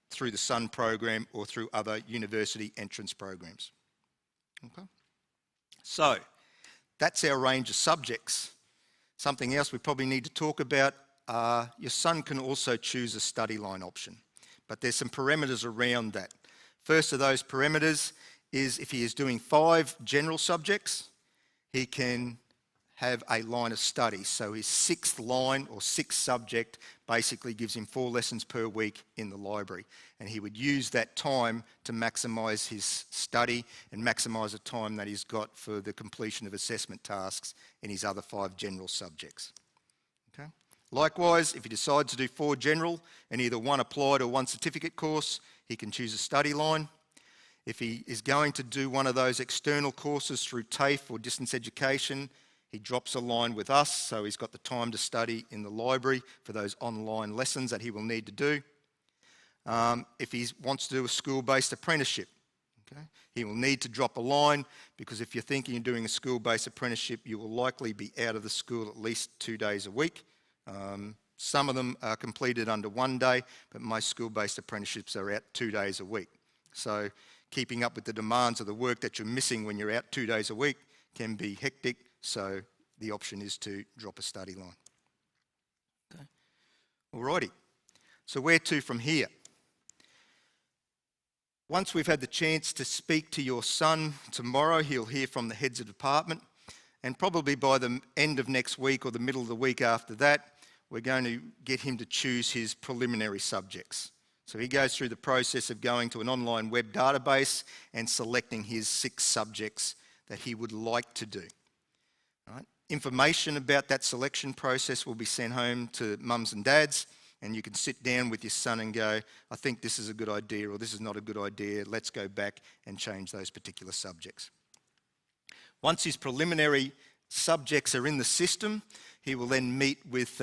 through the SUN program or through other university entrance programs. Okay. So that's our range of subjects. Something else we probably need to talk about, your son can also choose a study line option, but there's some parameters around that. First of those parameters is if he is doing 5 general subjects, he can have a line of study. So his 6th line or 6th subject basically gives him 4 lessons per week in the library. And he would use that time to maximise his study and maximise the time that he's got for the completion of assessment tasks in his other 5 general subjects. Okay. Likewise, if he decides to do 4 general and either 1 applied or 1 certificate course, he can choose a study line. If he is going to do one of those external courses through TAFE or distance education, he drops a line with us, so he's got the time to study in the library for those online lessons that he will need to do. If he wants to do a school-based apprenticeship, okay, he will need to drop a line, because if you're thinking of doing a school-based apprenticeship, you will likely be out of the school at least 2 days a week. Some of them are completed under 1 day, but most school-based apprenticeships are out 2 days a week. So keeping up with the demands of the work that you're missing when you're out 2 days a week can be hectic. So the option is to drop a study line. Okay. Alrighty, so where to from here? Once we've had the chance to speak to your son tomorrow, he'll hear from the heads of department, and probably by the end of next week or the middle of the week after that, we're going to get him to choose his preliminary subjects. So he goes through the process of going to an online web database and selecting his 6 subjects that he would like to do. Right. Information about that selection process will be sent home to mums and dads, and you can sit down with your son and go, I think this is a good idea or this is not a good idea, let's go back and change those particular subjects. Once his preliminary subjects are in the system, he will then meet with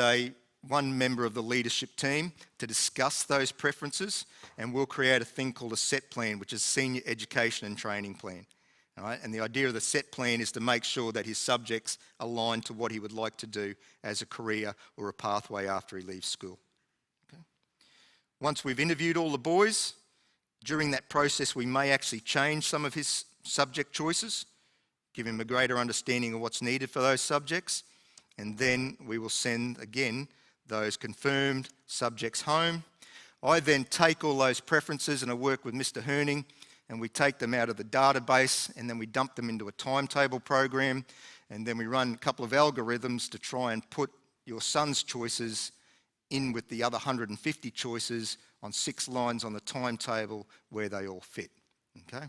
one member of the leadership team to discuss those preferences, and we'll create a thing called a set plan, which is Senior Education and Training Plan. All right? And the idea of the set plan is to make sure that his subjects align to what he would like to do as a career or a pathway after he leaves school. Okay. Once we've interviewed all the boys, during that process we may actually change some of his subject choices, give him a greater understanding of what's needed for those subjects, and then we will send, again, those confirmed subjects home. I then take all those preferences and I work with Mr. Herning, and we take them out of the database and then we dump them into a timetable program, and then we run a couple of algorithms to try and put your son's choices in with the other 150 choices on 6 lines on the timetable where they all fit. Okay?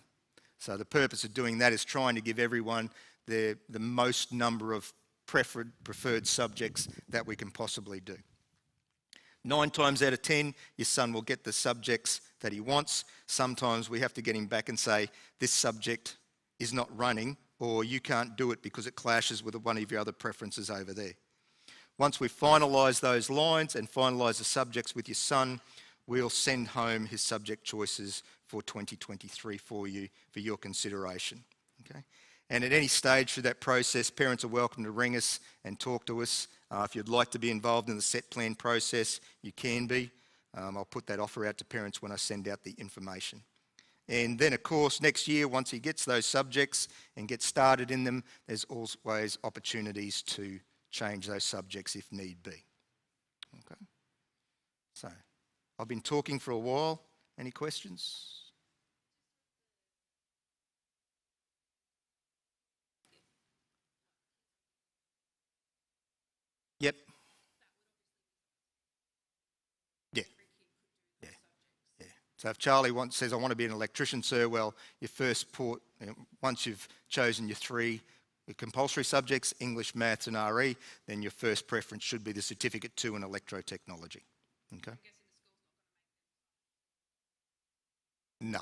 So the purpose of doing that is trying to give everyone the most number of preferred subjects that we can possibly do. 9 times out of 10, your son will get the subjects that he wants. Sometimes we have to get him back and say, this subject is not running, or you can't do it because it clashes with one of your other preferences over there. Once we've finalised those lines and finalised the subjects with your son, we'll send home his subject choices for 2023 for you, for your consideration. Okay? And at any stage through that process, parents are welcome to ring us and talk to us. If you'd like to be involved in the set plan process, you can be. I'll put that offer out to parents when I send out the information. And then, of course, next year, once he gets those subjects and gets started in them, there's always opportunities to change those subjects if need be. Okay. So, I've been talking for a while. Any questions? Yep. Yeah. Yeah. Yeah. So if Charlie says, I want to be an electrician, sir, well, your first once you've chosen your three compulsory subjects, English, Maths and RE, then your first preference should be the Certificate 2 in Electrotechnology. Okay? No,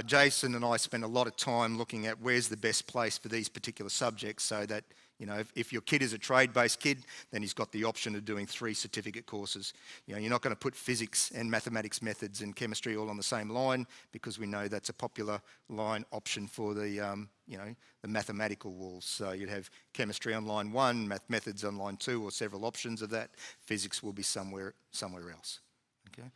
Jason and I spend a lot of time looking at where's the best place for these particular subjects so that, if your kid is a trade-based kid, then he's got the option of doing 3 certificate courses. You're not going to put physics and mathematics methods and chemistry all on the same line because we know that's a popular line option for the mathematical walls. So you'd have chemistry on line 1, math methods on line 2, or several options of that. Physics will be somewhere else. Okay.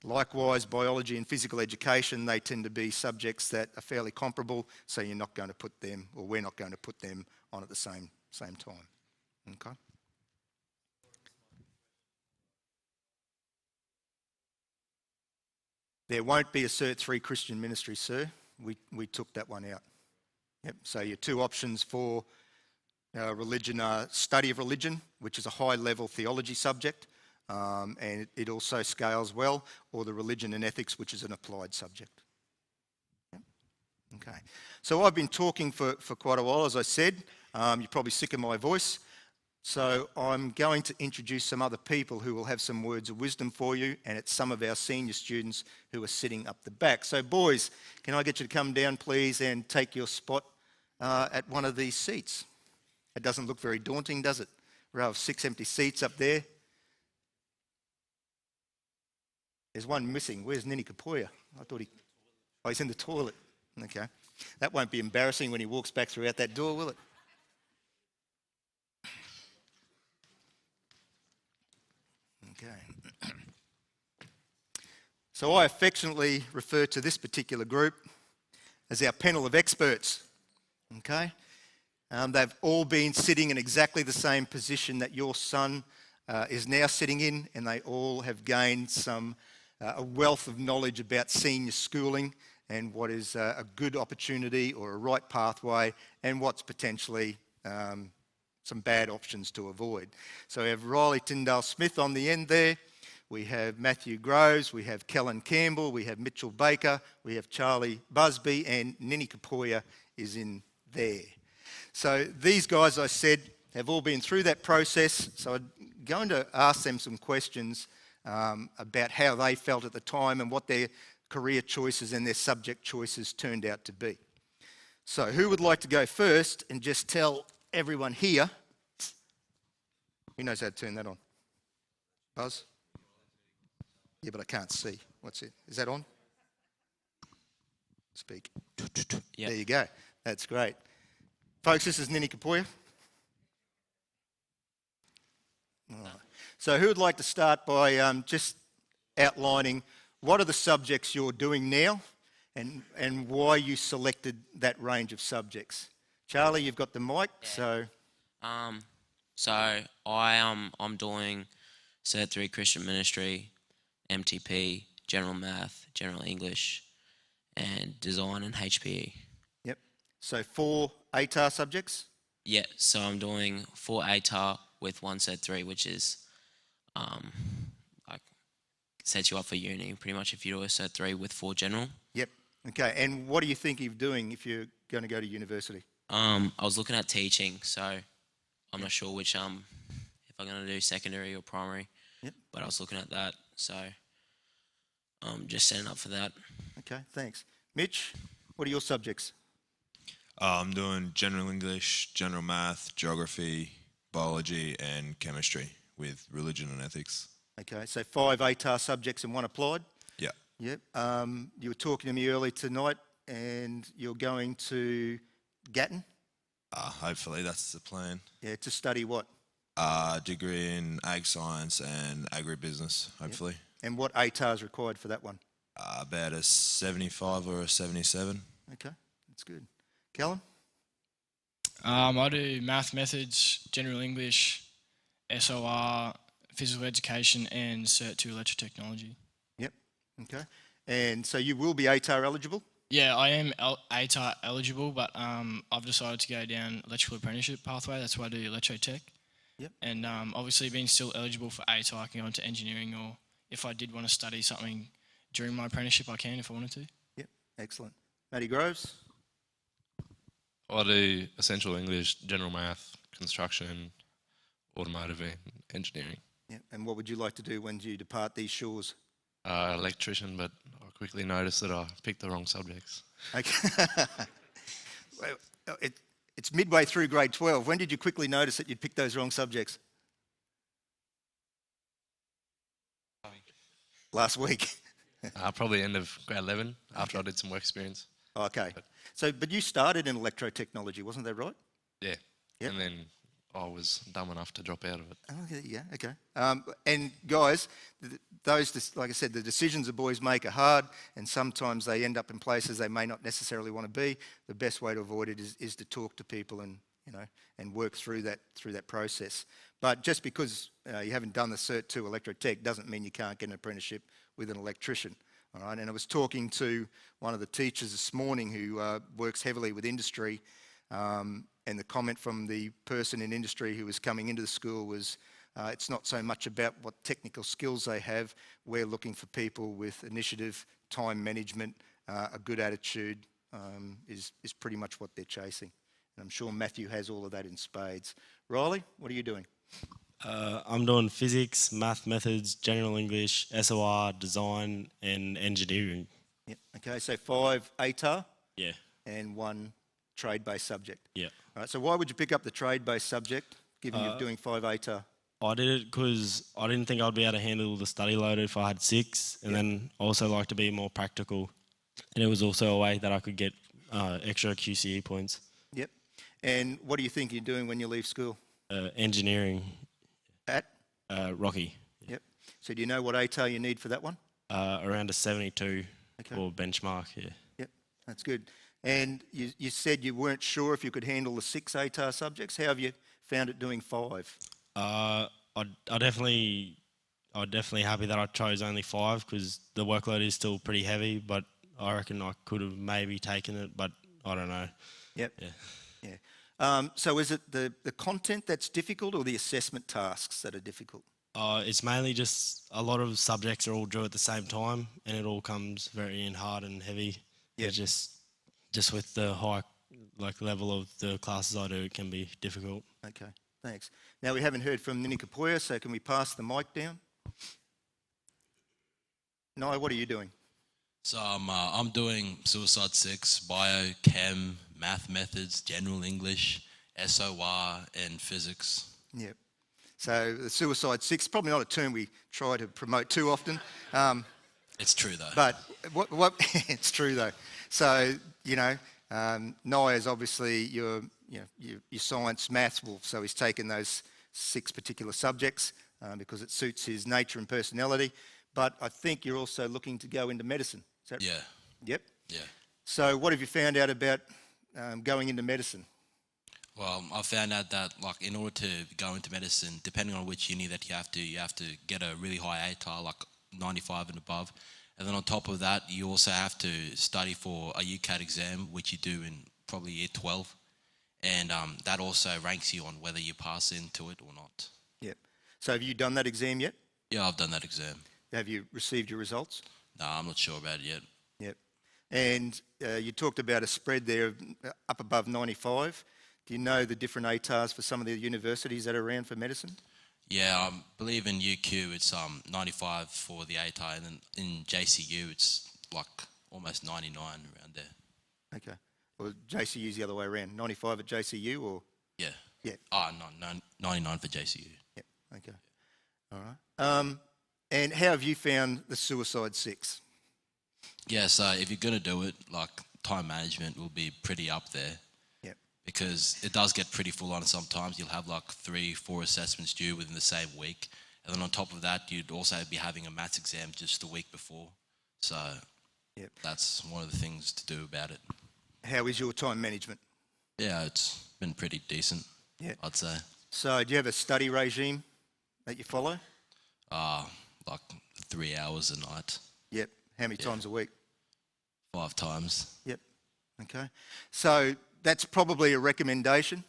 Likewise, biology and physical education, they tend to be subjects that are fairly comparable, so you're not going to put them, or we're not going to put them on at the same time. Okay? There won't be a Cert 3 Christian ministry, sir. We took that one out. Yep. So your 2 options for religion are study of religion, which is a high-level theology subject, and it also scales well, or the religion and ethics, which is an applied subject. Yep. Okay. So I've been talking for quite a while, as I said. You're probably sick of my voice. So I'm going to introduce some other people who will have some words of wisdom for you, and it's some of our senior students who are sitting up the back. So boys, can I get you to come down, please, and take your spot at one of these seats? It doesn't look very daunting, does it? Row of 6 empty seats up there. There's one missing. Where's Nini Kapoya? He's in the toilet. Okay. That won't be embarrassing when he walks back throughout that door, will it? Okay. So I affectionately refer to this particular group as our panel of experts. Okay. They've all been sitting in exactly the same position that your son is now sitting in, and they all have gained a wealth of knowledge about senior schooling and what is a good opportunity or a right pathway, and what's potentially some bad options to avoid. So we have Riley Tyndale-Smith on the end there. We have Matthew Groves, we have Kellen Campbell, we have Mitchell Baker, we have Charlie Busby, and Nini Kapoya is in there. So these guys, I said, have all been through that process. So I'm going to ask them some questions about how they felt at the time and what their career choices and their subject choices turned out to be. So who would like to go first and just tell everyone here? Who knows how to turn that on? Buzz? Yeah, but I can't see. What's it? Is that on? Speak. Yep. There you go. That's great. Folks, this is Nini Kapoya. Right. So who would like to start by just outlining what are the subjects you're doing now and why you selected that range of subjects? Charlie, you've got the mic, so... So I'm doing Cert 3 Christian Ministry, MTP, General Math, General English, and Design and HPE. Yep. So 4 Atar subjects? Yeah, so I'm doing 4 Atar with 1 Cert 3, which is like sets you up for uni pretty much if you do a Cert 3 with 4 General. Yep. Okay, and what do you think you're doing if you're going to go to university? I was looking at teaching, so I'm not sure which if I'm going to do secondary or primary. Yep. But I was looking at that, so just setting up for that. Okay, thanks. Mitch, what are your subjects? I'm doing General English, General Math, Geography, Biology and Chemistry with Religion and Ethics. Okay, so 5 ATAR subjects and 1 applied? Yeah. Yep. You were talking to me early tonight and you're going to Gatton? Hopefully that's the plan. Yeah, to study what? Degree in Ag Science and Agribusiness, hopefully. Yep. And what ATAR is required for that one? About a 75 or a 77. Okay, that's good. Callum? I do math methods, general English, SOR, physical education, and Cert 2 electrotechnology. Yep, okay. And so you will be ATAR eligible? Yeah, I am ATAR eligible, but I've decided to go down electrical apprenticeship pathway. That's why I do electrotech. Yep. And obviously being still eligible for ATAR, I can go into engineering, or if I did want to study something during my apprenticeship, I can if I wanted to. Yep, excellent. Matty Groves? I do essential English, general math, construction, automotive and engineering. Yep, and what would you like to do when you depart these shores? Electrician, but I quickly noticed that I picked the wrong subjects. Okay. Well, it's midway through grade 12. When did you quickly notice that you'd picked those wrong subjects? Last week. Probably end of grade 11 after I did some work experience. Okay. So, but you started in electrotechnology, wasn't that right? Yeah. Yep. And then I was dumb enough to drop out of it. Oh, yeah, okay. And guys, like I said, the decisions the boys make are hard, and sometimes they end up in places they may not necessarily want to be. The best way to avoid it is to talk to people and work through that process. But just because you haven't done the Cert 2 Electrotech doesn't mean you can't get an apprenticeship with an electrician. All right, and I was talking to one of the teachers this morning who works heavily with industry, and the comment from the person in industry who was coming into the school was, it's not so much about what technical skills they have. We're looking for people with initiative, time management, a good attitude is pretty much what they're chasing. And I'm sure Matthew has all of that in spades. Riley, what are you doing? I'm doing physics, math methods, general English, SOR, design, and engineering. Yep. Okay, so 5 ATAR Yeah, and 1 trade-based subject. yeah. All right, so why would you pick up the trade-based subject, given you're doing 5 ATAR? I did it because I didn't think I'd be able to handle the study load if I had 6, and then I also like to be more practical. And it was also a way that I could get extra QCE points. Yep. And what do you think you're doing when you leave school? Engineering, At? Rocky. Yep. So do you know what ATAR you need for that one? Around a 72 Okay. for benchmark, yeah. Yep, that's good. And you said you weren't sure if you could handle the 6 ATAR subjects. How have you found it doing 5? I'm definitely happy that I chose only 5 because the workload is still pretty heavy, but I reckon I could have maybe taken it, but I don't know. Yep. Yeah. Yeah. So is it the content that's difficult or the assessment tasks that are difficult? It's mainly just a lot of subjects are all due at the same time, and it all comes very in hard and heavy. Yeah. It's just with the high level of the classes I do, it can be difficult. Okay, thanks. Now we haven't heard from Nini Kapoya, so can we pass the mic down? Nai, what are you doing? So I'm doing Suicide 6, Bio, Chem, Math Methods, General English, SOR, and Physics. Yep. So the Suicide 6, probably not a term we try to promote too often. It's true though. But what it's true though. So, Nai is obviously your science, maths, so he's taken those 6 particular subjects because it suits his nature and personality. But I think you're also looking to go into medicine. Is that Yeah. Yep. Yeah. So what have you found out about going into medicine? Well, I found out that in order to go into medicine, depending on which uni that you have to get a really high ATAR, like 95 and above. And then on top of that, you also have to study for a UCAT exam, which you do in probably year 12. And that also ranks you on whether you pass into it or not. Yep. So have you done that exam yet? Yeah, I've done that exam. Have you received your results? No, I'm not sure about it yet. Yep. And you talked about a spread there of up above 95. Do you know the different ATARs for some of the universities that are around for medicine? Yeah, I believe in UQ it's 95 for the ATAR, and then in JCU it's almost 99 around there. Okay. Well, JCU's the other way around. 95 at JCU or? Yeah. Yeah. No, 99 for JCU. Yep. Okay. All right. And how have you found the Suicide 6? Yeah, so if you're going to do it, time management will be pretty up there. Yep. Because it does get pretty full on sometimes. You'll have 3-4 assessments due within the same week. And then on top of that, you'd also be having a maths exam just the week before. So Yep. that's one of the things to do about it. How is your time management? Yeah, it's been pretty decent. Yeah. I'd say. So do you have a study regime that you follow? Like 3 hours a night, Yep. How many times a week? 5 times. Yep. Okay. So that's probably a recommendation.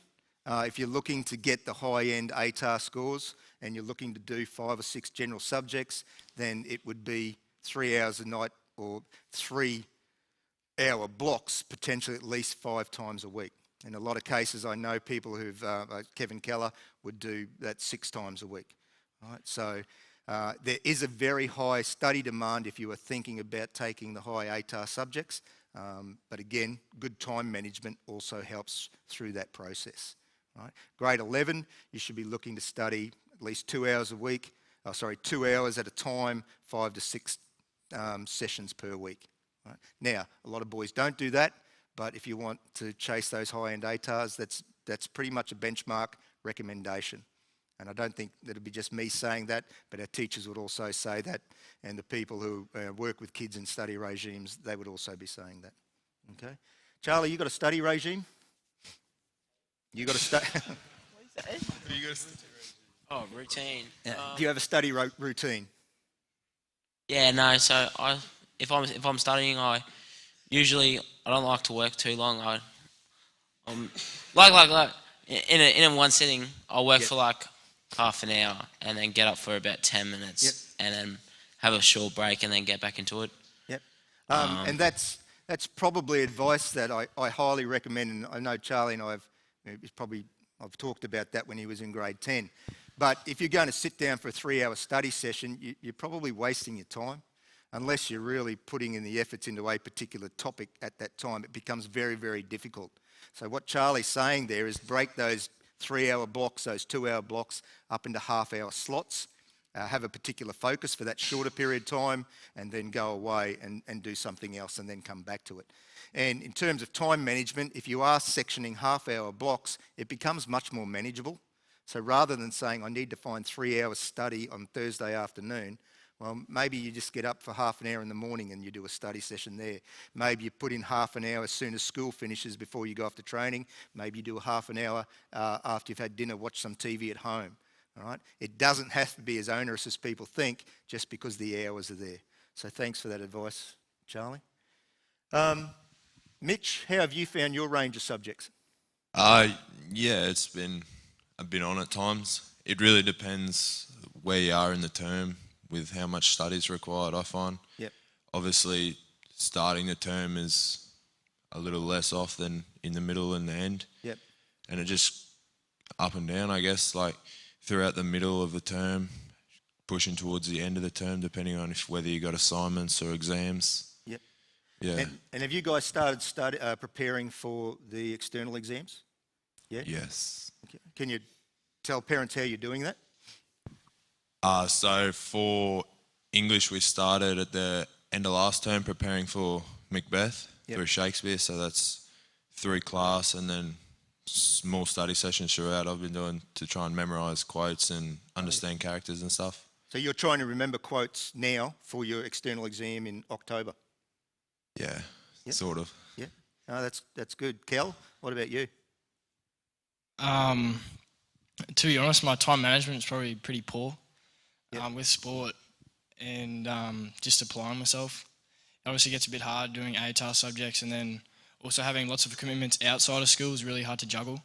If you're looking to get the high-end ATAR scores and you're looking to do 5 or 6 general subjects, then it would be 3 hours a night or 3-hour blocks, potentially at least 5 times a week. In a lot of cases, I know people who've, like Kevin Keller, would do that 6 times a week. Right? So there is a very high study demand if you are thinking about taking the high ATAR subjects. But again, good time management also helps through that process. Right? Grade 11, you should be looking to study at least 2 hours a week. 2 hours at a time, 5 to 6 sessions per week. Right? Now, a lot of boys don't do that, but if you want to chase those high-end ATARs, that's pretty much a benchmark recommendation. And I don't think that it'd be just me saying that, but our teachers would also say that, and the people who work with kids in study regimes, they would also be saying that. Okay, Charlie, you got a study regime? You got a study? Oh, routine. Do you have a study routine? Yeah, no. So if I'm studying, I don't like to work too long. Like in one sitting, I'll work for like half an hour and then get up for about 10 minutes and then have a short break and then get back into it. Yep. And that's probably advice that I highly recommend, and I know Charlie and I've talked about that when he was in grade 10. But if you're going to sit down for a 3-hour study session, you're probably wasting your time. Unless you're really putting in the efforts into a particular topic at that time, it becomes very, very difficult. So what Charlie's saying there is break those 3-hour blocks, those 2-hour blocks up into half-hour slots, have a particular focus for that shorter period of time, and then go away and do something else and then come back to it. And in terms of time management, if you are sectioning half-hour blocks, it becomes much more manageable. So rather than saying, I need to find 3 hours study on Thursday afternoon, well, maybe you just get up for half an hour in the morning and you do a study session there. Maybe you put in half an hour as soon as school finishes before you go off to training. Maybe you do a half an hour after you've had dinner, watch some TV at home. All right? It doesn't have to be as onerous as people think just because the hours are there. So thanks for that advice, Charlie. Mitch, how have you found your range of subjects? Yeah, it's been a bit on at times. It really depends where you are in the term with how much study is required, I find. Yep. Obviously, starting the term is a little less off than in the middle and the end. Yep. And it just up and down, I guess, like throughout the middle of the term, pushing towards the end of the term, depending on whether you got assignments or exams. Yep. Yeah. And have you guys started preparing for the external exams? Yeah? Yes. Okay. Can you tell parents how you're doing that? So for English, we started at the end of last term preparing for Macbeth through Shakespeare. So that's 3 class and then small study sessions throughout I've been doing to try and memorise quotes and understand characters and stuff. So you're trying to remember quotes now for your external exam in October? Yeah, Yep. sort of. Yeah. Oh, that's good. Kel, what about you? To be honest, my time management is probably pretty poor Yep. with sport and just applying myself. It obviously gets a bit hard doing ATAR subjects and then also having lots of commitments outside of school is really hard to juggle.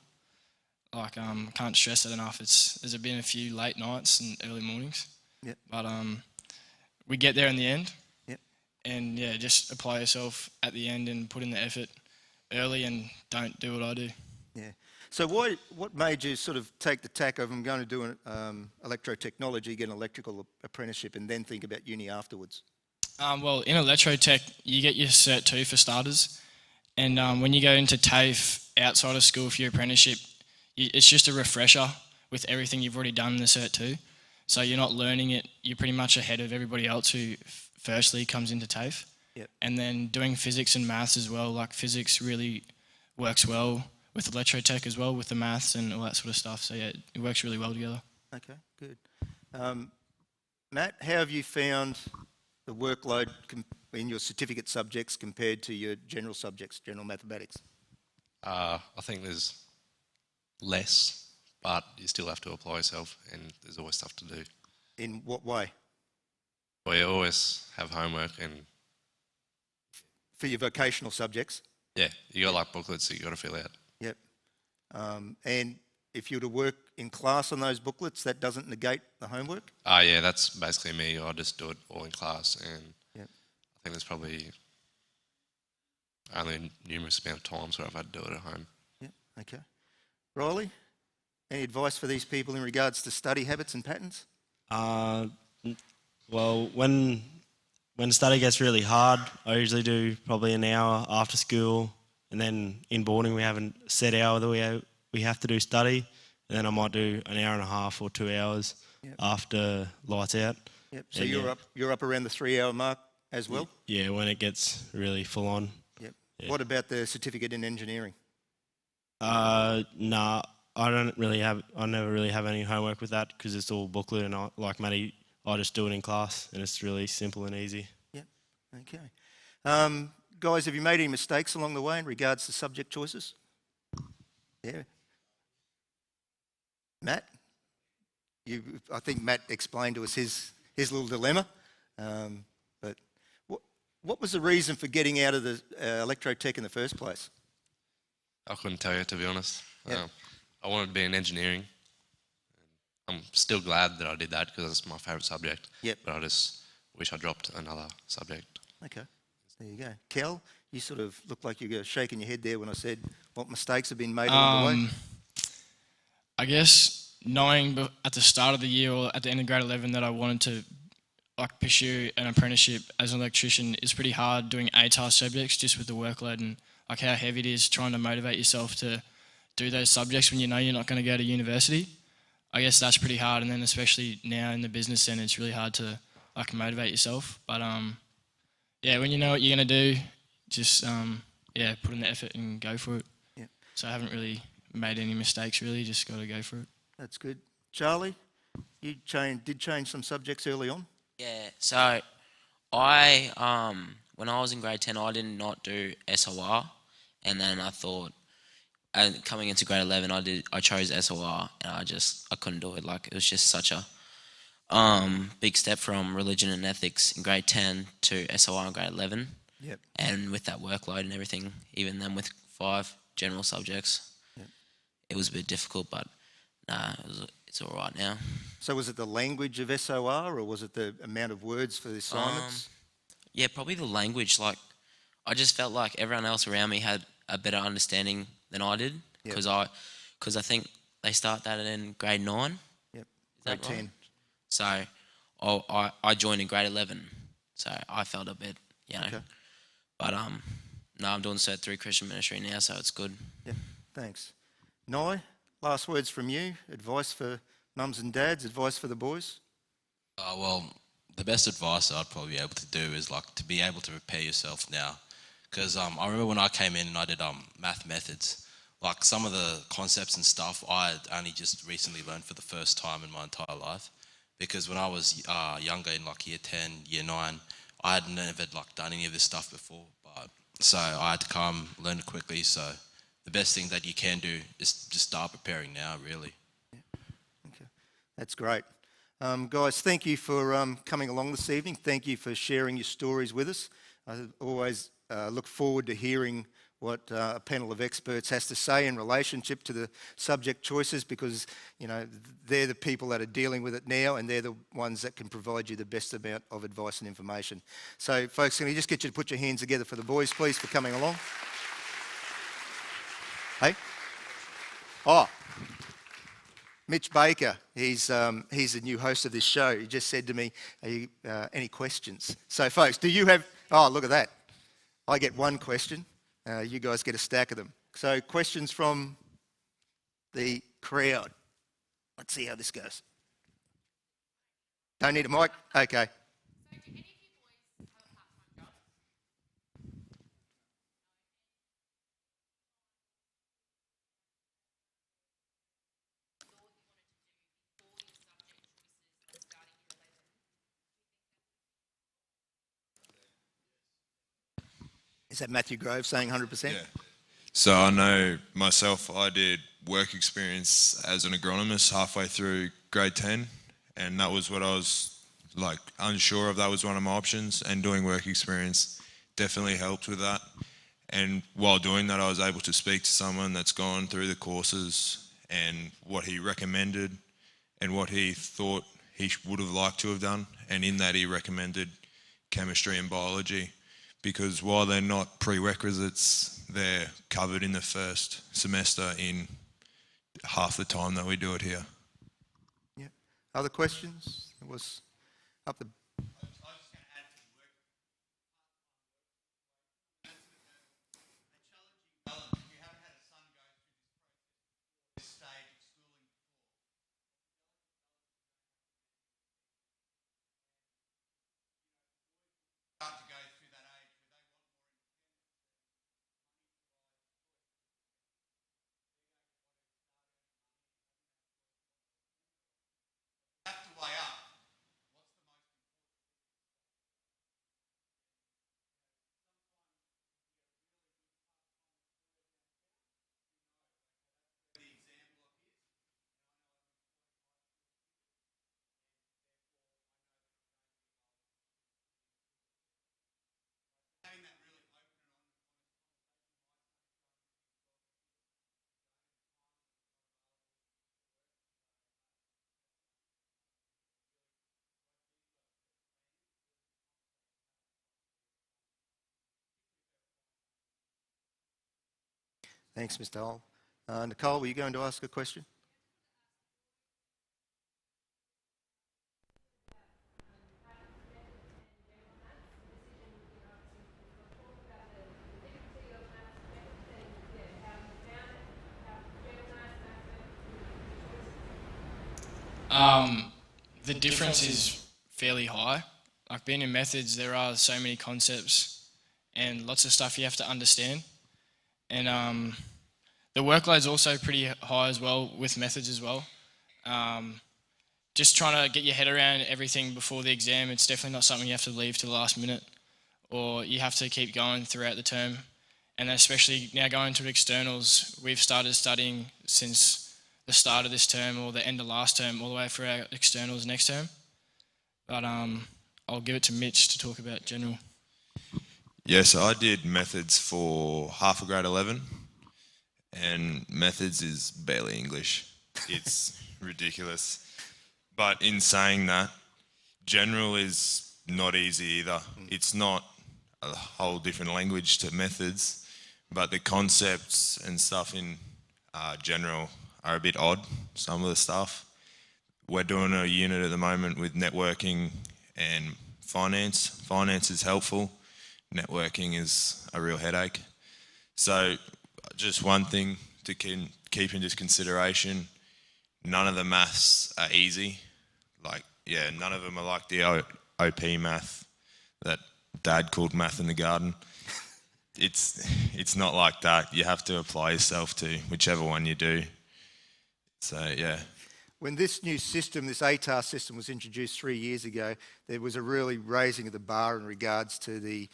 Like, can't stress that enough. There's been a few late nights and early mornings. Yep. But we get there in the end. Yep. And yeah, just apply yourself at the end and put in the effort early and don't do what I do. Yeah. So what made you sort of take the tack of I'm going to do an electrotechnology, get an electrical apprenticeship, and then think about uni afterwards? Well, in electrotech, you get your Cert 2 for starters. And when you go into TAFE outside of school for your apprenticeship, it's just a refresher with everything you've already done in the Cert 2. So you're not learning it. You're pretty much ahead of everybody else who firstly comes into TAFE. Yep. And then doing physics and maths as well. Like physics really works well with electrotech as well, with the maths and all that sort of stuff. So yeah, it works really well together. Okay, good. Matt, how have you found the workload in your certificate subjects compared to your general subjects, general mathematics? I think there's less, but you still have to apply yourself, and there's always stuff to do. In what way? Well, you always have homework, and For your vocational subjects? yeah, you got like booklets that you got to fill out. Yep. And if you were to work in class on those booklets, that doesn't negate the homework? Yeah, that's basically me. I just do it all in class, and Yep. I think there's probably only a numerous amount of times where I've had to do it at home. Yep. Okay. Riley, any advice for these people in regards to study habits and patterns? Well, when study gets really hard, I usually do probably an hour after school, and then in boarding we have a set hour that we have to do study, and then I might do an hour and a half or 2 hours after lights out. Yep. So And you're up around the 3-hour mark as well? Yeah, when it gets really full on. Yep. Yeah. What about the certificate in engineering? Nah, I never really have any homework with that because it's all booklet, and like Matty, I just do it in class, and it's really simple and easy. Yep. Okay. Guys, have you made any mistakes along the way in regards to subject choices? Yeah. Matt? I think Matt explained to us his little dilemma. But what was the reason for getting out of the electrotech in the first place? I couldn't tell you, to be honest. Yeah. I wanted to be in engineering. I'm still glad that I did that because it's my favourite subject. Yep. But I just wish I dropped another subject. Okay. There you go. Kel, you sort of looked like you were shaking your head there when I said what mistakes have been made along the way. I guess knowing at the start of the year or at the end of grade 11 that I wanted to pursue an apprenticeship as an electrician is pretty hard doing ATAR subjects just with the workload and how heavy it is trying to motivate yourself to do those subjects when you know you're not going to go to university. I guess that's pretty hard, and then especially now in the business centre, it's really hard to motivate yourself. But yeah, when you know what you're going to do, just put in the effort and go for it. Yep. So I haven't really made any mistakes really, just got to go for it. That's good. Charlie, you did change some subjects early on? Yeah, so I when I was in grade 10 I did not do SOR, and then I thought, and coming into grade 11 I chose SOR, and I couldn't do it. It was just such a big step from religion and ethics in grade 10 to SOR in grade 11. Yep. And with that workload and everything, even then with 5 general subjects, it was a bit difficult, but nah, it's all right now. So was it the language of SOR or was it the amount of words for the assignments? Yeah, probably the language. I just felt like everyone else around me had a better understanding than I did, because I think they start that in grade 9. Yep. Is that Grade 10. right? So I joined in grade 11, so I felt a bit, Okay. But no, I'm doing Cert 3 Christian Ministry now, so it's good. Yeah, thanks. Noi, last words from you. Advice for mums and dads, advice for the boys? Well, the best advice I'd probably be able to do is to be able to prepare yourself now. Because I remember when I came in and I did math methods, some of the concepts and stuff I had only just recently learned for the first time in my entire life. Because when I was younger, in year 10, year 9, I had never done any of this stuff before. So I had to come, learn it quickly. So the best thing that you can do is just start preparing now, really. Okay, that's great. Guys, thank you for coming along this evening. Thank you for sharing your stories with us. I always look forward to hearing what a panel of experts has to say in relationship to the subject choices, because they're the people that are dealing with it now, and they're the ones that can provide you the best amount of advice and information. So folks, can we just get you to put your hands together for the boys, please, for coming along? Hey? Oh, Mitch Baker, he's the new host of this show. He just said to me, "Are you, any questions?" So folks, do you have, oh, look at that. I get one question. You guys get a stack of them. So questions from the crowd. Let's see how this goes. Don't need a mic? Okay. Is that Matthew Grove saying 100%? Yeah. So I know myself, I did work experience as an agronomist halfway through grade 10, and that was what I was like unsure of. That was one of my options, and doing work experience definitely helped with that. And while doing that, I was able to speak to someone that's gone through the courses and what he recommended and what he thought he would have liked to have done. And in that, he recommended chemistry and biology, because while they're not prerequisites, they're covered in the first semester in half the time that we do it here. Yeah. Other questions? It was up the... Thanks, Mr. Hull. Nicole, were you going to ask a question? The difference is fairly high. Like being in methods, there are so many concepts and lots of stuff you have to understand. And the workload's also pretty high as well with methods as well. Just trying to get your head around everything before the exam, it's definitely not something you have to leave to the last minute, or you have to keep going throughout the term. And especially now going to externals, we've started studying since the start of this term or the end of last term all the way for our externals next term. But I'll give it to Mitch to talk about general. Yeah, so I did methods for half of grade 11, and methods is barely English. It's ridiculous. But in saying that, general is not easy either. It's not a whole different language to methods, but the concepts and stuff in general are a bit odd, some of the stuff. We're doing a unit at the moment with networking and finance. Finance is helpful. Networking is a real headache. So just one thing to keep into consideration, none of the maths are easy. None of them are like the OP math that Dad called math in the garden. It's not like that. You have to apply yourself to whichever one you do. So, yeah. When this new system, this Atar system, was introduced 3 years ago, there was a really raising of the bar in regards to the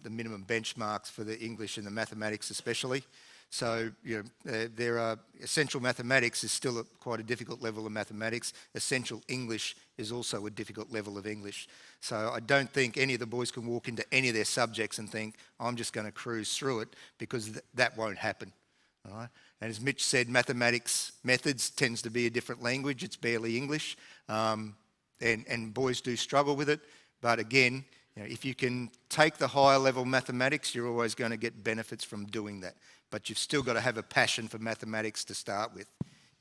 minimum benchmarks for the English and the mathematics especially. So, there are essential mathematics is still quite a difficult level of mathematics. Essential English is also a difficult level of English. So I don't think any of the boys can walk into any of their subjects and think, I'm just going to cruise through it, because that won't happen. All right? And as Mitch said, mathematics methods tends to be a different language. It's barely English. And boys do struggle with it. But again, if you can take the higher level mathematics, you're always going to get benefits from doing that. But you've still got to have a passion for mathematics to start with.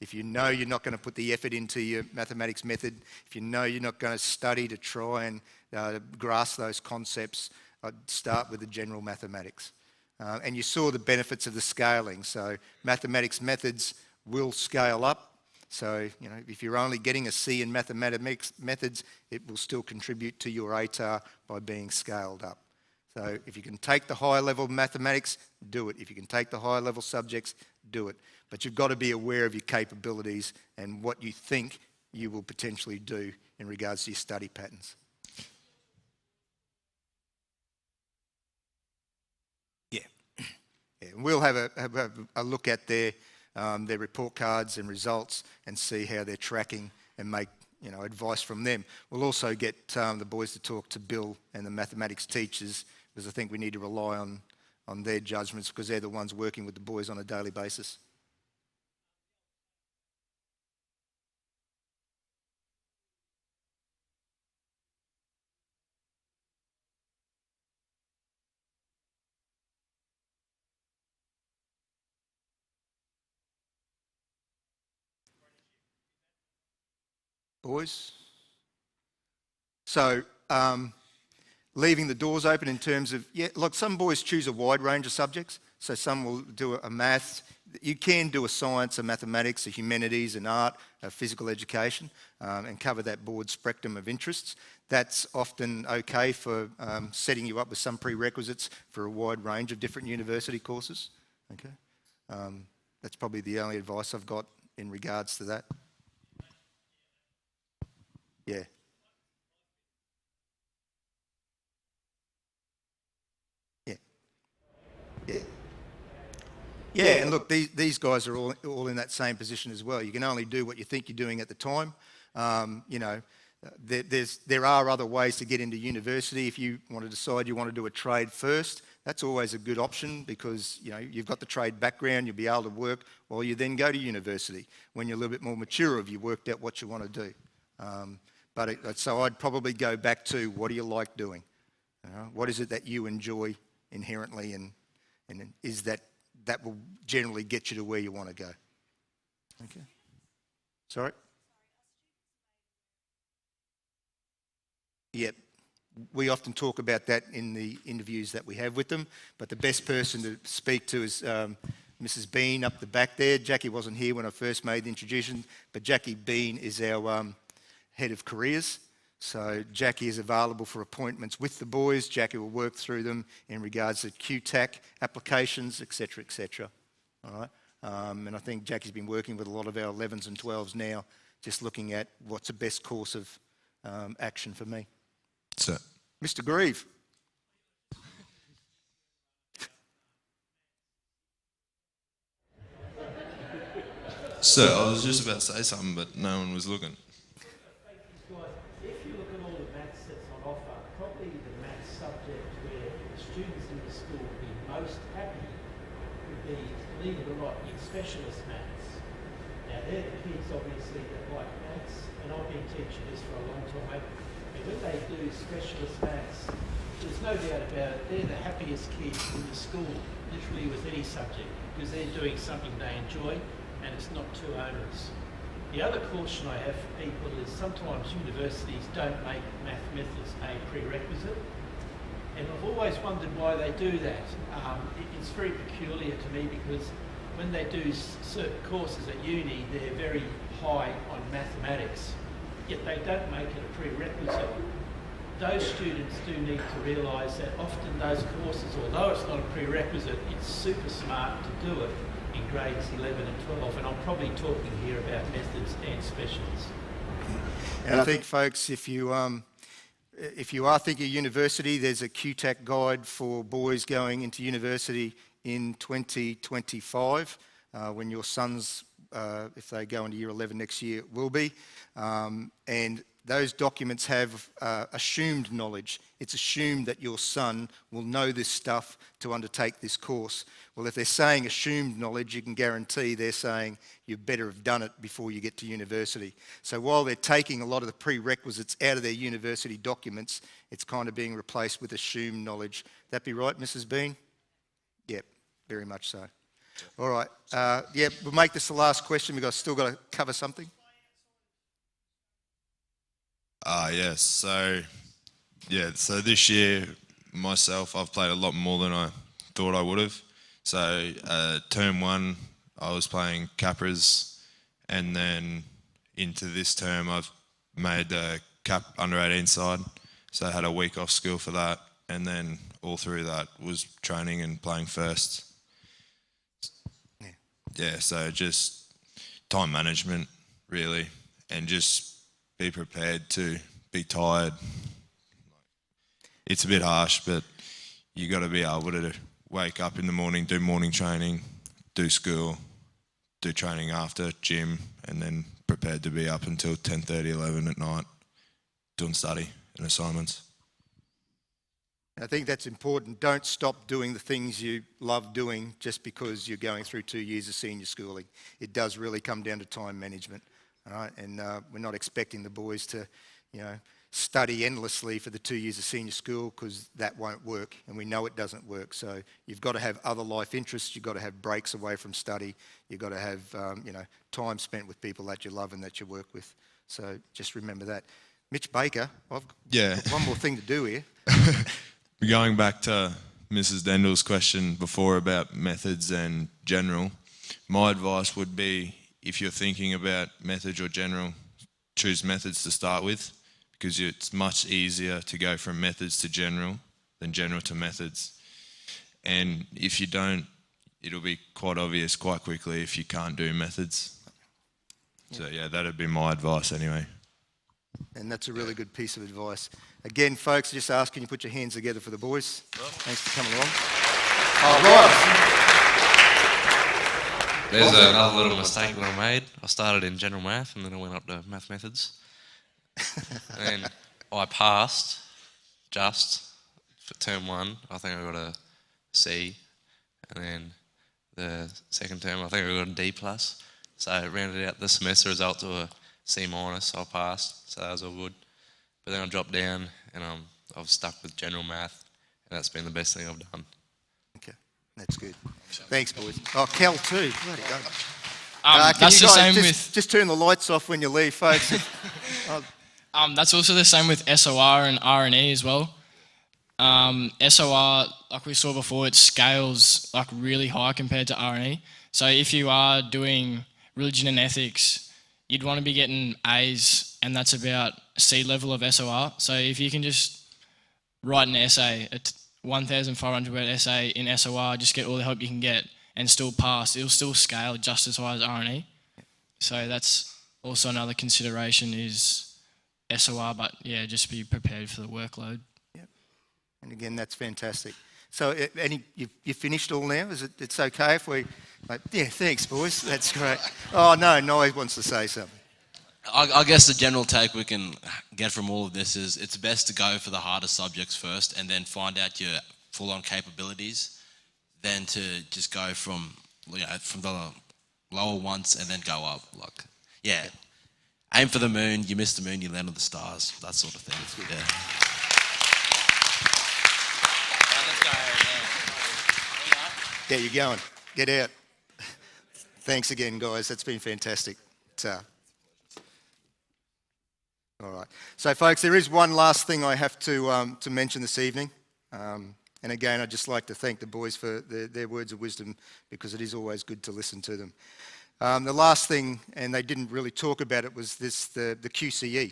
If you know you're not going to put the effort into your mathematics method, if you know you're not going to study to try and grasp those concepts, I'd start with the general mathematics. And you saw the benefits of the scaling. So mathematics methods will scale up. So, if you're only getting a C in mathematics methods, it will still contribute to your ATAR by being scaled up. So if you can take the higher level mathematics, do it. If you can take the higher level subjects, do it. But you've got to be aware of your capabilities and what you think you will potentially do in regards to your study patterns. Yeah, and we'll have a look at their report cards and results and see how they're tracking and make advice from them. We'll also get the boys to talk to Bill and the mathematics teachers, because I think we need to rely on their judgments, because they're the ones working with the boys on a daily basis. Boys? So, leaving the doors open in terms of, like some boys choose a wide range of subjects. So some will do a maths. You can do a science, a mathematics, a humanities, an art, a physical education, and cover that broad spectrum of interests. That's often okay for setting you up with some prerequisites for a wide range of different university courses. Okay, that's probably the only advice I've got in regards to that. Yeah. Yeah. Yeah. Yeah, and look, these guys are all in that same position as well. You can only do what you think you're doing at the time. There are other ways to get into university. If you want to decide you want to do a trade first, that's always a good option, because you've got the trade background, you'll be able to work while you then go to university. When you're a little bit more mature, you've worked out what you want to do. So I'd probably go back to, what do you like doing? What is it that you enjoy inherently, and is that will generally get you to where you want to go? Okay. Sorry? Yep. We often talk about that in the interviews that we have with them, but the best person to speak to is Mrs. Bean up the back there. Jackie wasn't here when I first made the introduction, but Jackie Bean is our head of careers. So Jackie is available for appointments with the boys. Jackie will work through them in regards to QTAC applications, etc., etc. All right. And I think Jackie's been working with a lot of our 11s and 12s now, just looking at what's the best course of action for me. So, Mr. Grieve. So I was just about to say something, but no one was looking. If you look at all the maths that's on offer, probably the maths subject where the students in the school would be most happy would be, believe it or not, in specialist maths. Now they're the kids obviously that like maths, and I've been teaching this for a long time, and when they do specialist maths, there's no doubt about it, they're the happiest kids in the school, literally with any subject, because they're doing something they enjoy and it's not too onerous. The other caution I have for people is sometimes universities don't make math methods a prerequisite, and I've always wondered why they do that. It's very peculiar to me, because when they do certain courses at uni, they're very high on mathematics, yet they don't make it a prerequisite. Those students do need to realise that often those courses, although it's not a prerequisite, it's super smart to do it in grades 11 and 12, and I'm probably talking here about methods and specialists. And I think, folks, if you are thinking of university, there's a QTAC guide for boys going into university in 2025, when your sons, if they go into year 11 next year, will be. And those documents have assumed knowledge. It's assumed that your son will know this stuff to undertake this course. Well, if they're saying assumed knowledge, you can guarantee they're saying you better have done it before you get to university. So while they're taking a lot of the prerequisites out of their university documents, it's kind of being replaced with assumed knowledge. That be right, Mrs. Bean? Yep, very much so. All right. Yeah, we'll make this the last question. We've still got to cover something. Yes. So this year, myself, I've played a lot more than I thought I would have. So term one, I was playing Capras, and then into this term, I've made the Cap under 18 side. So I had a week off school for that, and then all through that was training and playing first. Yeah, so just time management, really, and just be prepared to be tired. It's a bit harsh, but you got to be able to wake up in the morning, do morning training, do school, do training after, gym, and then prepared to be up until 10:30, 11 at night doing study and assignments. I think that's important. Don't stop doing the things you love doing just because you're going through 2 years of senior schooling. It does really come down to time management, all right? And we're not expecting the boys to, study endlessly for the 2 years of senior school, because that won't work, and we know it doesn't work. So you've got to have other life interests. You've got to have breaks away from study. You've got to have, time spent with people that you love and that you work with. So just remember that. Mitch Baker, I've got one more thing to do here. Going back to Mrs. Dendel's question before about methods and general, my advice would be, if you're thinking about methods or general, choose methods to start with, because it's much easier to go from methods to general than general to methods. And if you don't, it'll be quite obvious quite quickly if you can't do methods. So yeah, that'd be my advice anyway. And that's a really good piece of advice. Again, folks, just asking you put your hands together for the boys. Thanks for coming along. There's another little mistake that I made. I started in general math and then I went up to math methods. And I passed just for term 1. I think I got a C. And then the second term, I think I got a D+. So I rounded out the semester result to a C-. I passed, so that was all good. But then I dropped down and I was stuck with general math, and that's been the best thing I've done. Okay, that's good. Thanks, boys. Oh, Cal too. Bloody go. That's the same with... Just turn the lights off when you leave, folks. That's also the same with SOR and R&E as well. SOR, like we saw before, it scales like really high compared to R&E. So if you are doing religion and ethics, you'd want to be getting A's, and that's about C level of SOR. So if you can just write an essay, a 1,500 word essay in SOR, just get all the help you can get and still pass, it'll still scale just as high as R&E. So that's also another consideration is SOR, but yeah, just be prepared for the workload. Yep. And again, that's fantastic. So you finished all now? It's okay if we... yeah, thanks, boys. That's great. Oh, no, Noah wants to say something. I guess the general take we can get from all of this is it's best to go for the harder subjects first and then find out your full-on capabilities, than to just go from the lower ones and then go up. Aim for the moon, you miss the moon, you land on the stars, that sort of thing. Yeah. Yeah, you're going. Get out. Thanks again, guys. That's been fantastic. All right. So, folks, there is one last thing I have to mention this evening. And again, I'd just like to thank the boys for their words of wisdom, because it is always good to listen to them. The last thing, and they didn't really talk about it, was the QCE.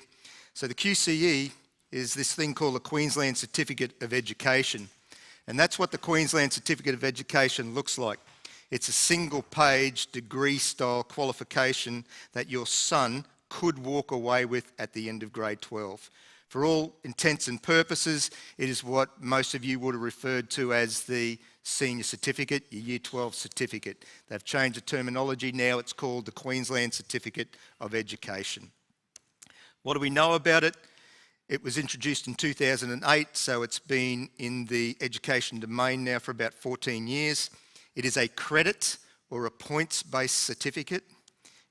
So the QCE is this thing called the Queensland Certificate of Education. And that's what the Queensland Certificate of Education looks like. It's a single-page degree-style qualification that your son could walk away with at the end of grade 12. For all intents and purposes, it is what most of you would have referred to as the senior certificate, your year 12 certificate. They've changed the terminology now. It's called the Queensland Certificate of Education. What do we know about it? It was introduced in 2008, so it's been in the education domain now for about 14 years. It is a credit or a points-based certificate.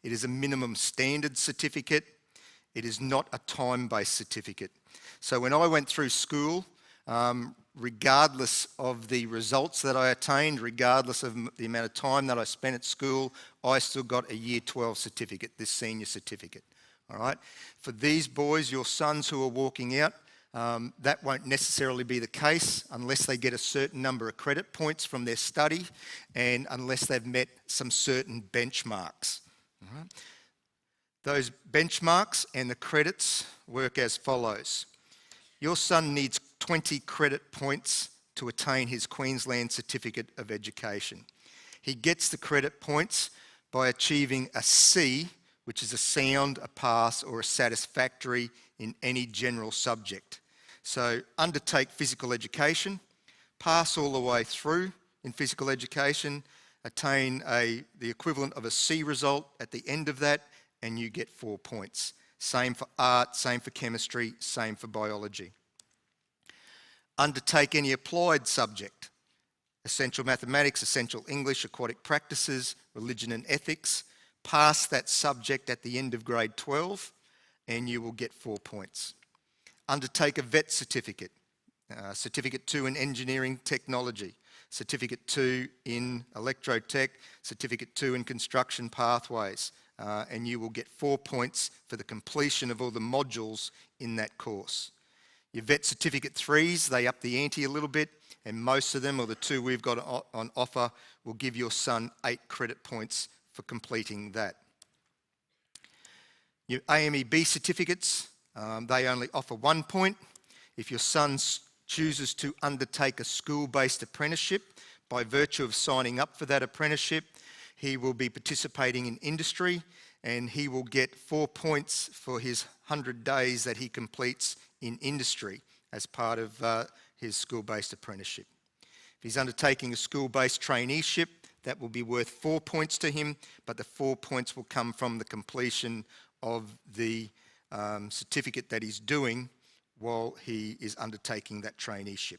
It is a minimum standard certificate. It is not a time-based certificate. So when I went through school, regardless of the results that I attained, regardless of the amount of time that I spent at school, I still got a year 12 certificate, this senior certificate. All right? For these boys, your sons who are walking out, that won't necessarily be the case unless they get a certain number of credit points from their study and unless they've met some certain benchmarks. All right? Those benchmarks and the credits work as follows. Your son needs 20 credit points to attain his Queensland Certificate of Education. He gets the credit points by achieving a C, which is a sound, a pass, or a satisfactory in any general subject. So undertake physical education, pass all the way through in physical education, attain the equivalent of a C result at the end of that, and you get 4 points. Same for art, same for chemistry, same for biology. Undertake any applied subject. Essential mathematics, essential English, aquatic practices, religion and ethics. Pass that subject at the end of grade 12 and you will get 4 points. Undertake a VET certificate. Certificate 2 in engineering technology. Certificate 2 in electrotech. Certificate 2 in construction pathways. And you will get 4 points for the completion of all the modules in that course. Your VET Certificate 3s, they up the ante a little bit, and most of them, or the 2 we've got on offer, will give your son 8 credit points for completing that. Your AMEB certificates, they only offer 1 point. If your son chooses to undertake a school-based apprenticeship, by virtue of signing up for that apprenticeship, he will be participating in industry and he will get 4 points for his 100 days that he completes in industry as part of his school-based apprenticeship. If he's undertaking a school-based traineeship, that will be worth 4 points to him, but the 4 points will come from the completion of the certificate that he's doing while he is undertaking that traineeship.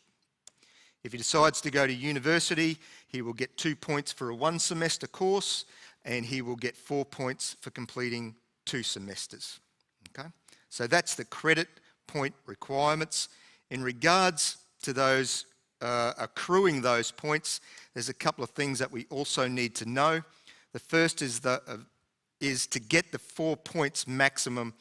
If he decides to go to university, he will get 2 points for a 1 semester course and he will get 4 points for completing 2 semesters. Okay? So that's the credit point requirements. In regards to those accruing those points, there's a couple of things that we also need to know. The first is to get the 4 points maximum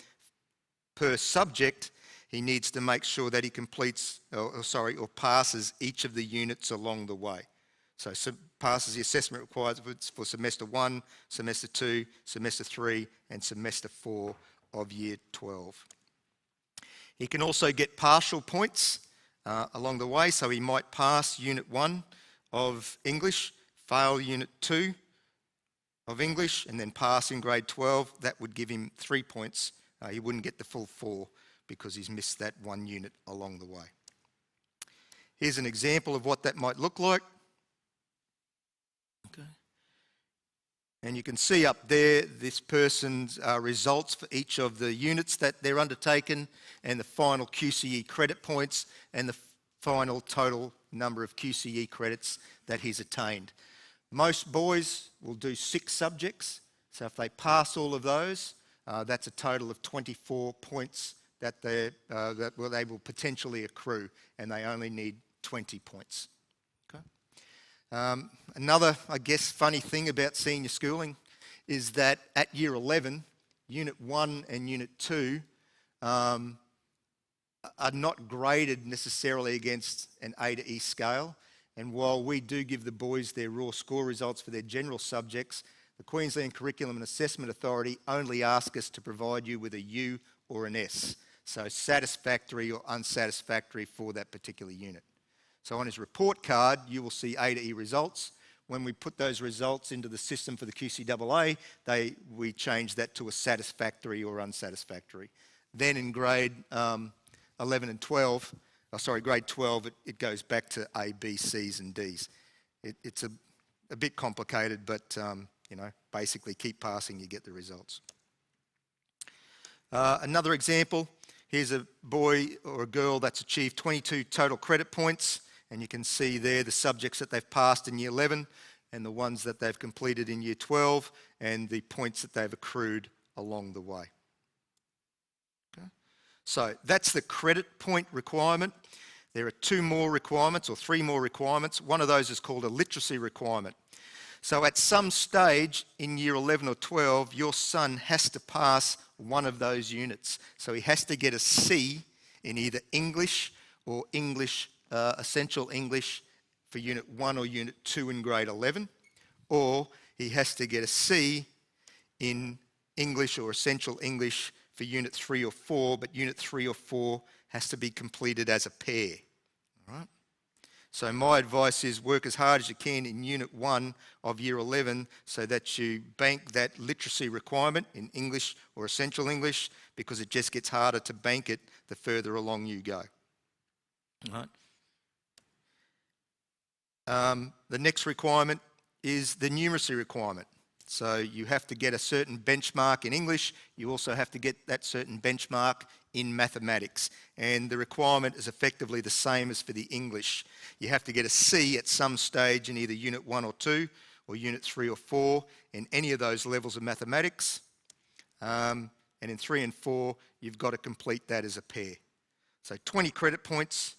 per subject, he needs to make sure that he completes, or passes each of the units along the way. So passes the assessment requirements for semester 1, semester 2, semester 3, and semester 4 of year 12. He can also get partial points along the way, so he might pass Unit 1 of English, fail Unit 2 of English, and then pass in grade 12. That would give him 3 points. He wouldn't get the full 4 because he's missed that 1 unit along the way. Here's an example of what that might look like. Okay. And you can see up there this person's results for each of the units that they're undertaken and the final QCE credit points and the final total number of QCE credits that he's attained. Most boys will do 6 subjects, so if they pass all of those, that's a total of 24 points that they will potentially accrue, and they only need 20 points. Okay. Another, I guess, funny thing about senior schooling is that at Year 11, Unit 1 and Unit 2 are not graded necessarily against an A to E scale, and while we do give the boys their raw score results for their general subjects, the Queensland Curriculum and Assessment Authority only ask us to provide you with a U or an S, so satisfactory or unsatisfactory for that particular unit. So on his report card, you will see A to E results. When we put those results into the system for the QCAA, we change that to a satisfactory or unsatisfactory. Then in grade 11 and 12, grade 12, it goes back to A, B, C's and D's. It's a bit complicated, but basically keep passing, you get the results. Another example, here's a boy or a girl that's achieved 22 total credit points, and you can see there the subjects that they've passed in Year 11 and the ones that they've completed in Year 12 and the points that they've accrued along the way. Okay. So that's the credit point requirement. There are 2 more requirements or 3 more requirements. One of those is called a literacy requirement. So at some stage in Year 11 or 12, your son has to pass one of those units. So he has to get a C in either English or Essential English for Unit 1 or Unit 2 in grade 11, or he has to get a C in English or Essential English for Unit 3 or 4, but Unit 3 or 4 has to be completed as a pair. All right? So my advice is work as hard as you can in Unit 1 of Year 11 so that you bank that literacy requirement in English or Essential English, because it just gets harder to bank it the further along you go. All right? The next requirement is the numeracy requirement. So you have to get a certain benchmark in English. You also have to get that certain benchmark in mathematics. And the requirement is effectively the same as for the English. You have to get a C at some stage in either Unit 1 or 2, or Unit 3 or 4, in any of those levels of mathematics. And in 3 and 4, you've got to complete that as a pair. So 20 credit points,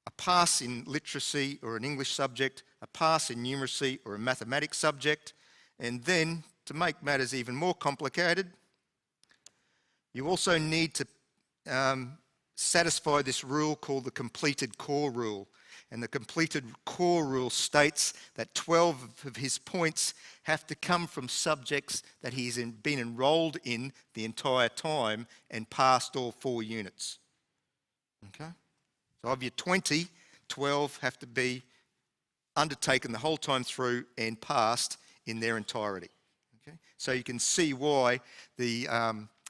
a pass in literacy or an English subject, a pass in numeracy or a mathematics subject, and then, to make matters even more complicated, you also need to satisfy this rule called the completed core rule. And the completed core rule states that 12 of his points have to come from subjects that he's been enrolled in the entire time and passed all 4 units. Okay? So of your 20, 12 have to be undertaken the whole time through and passed in their entirety. Okay? So you can see why the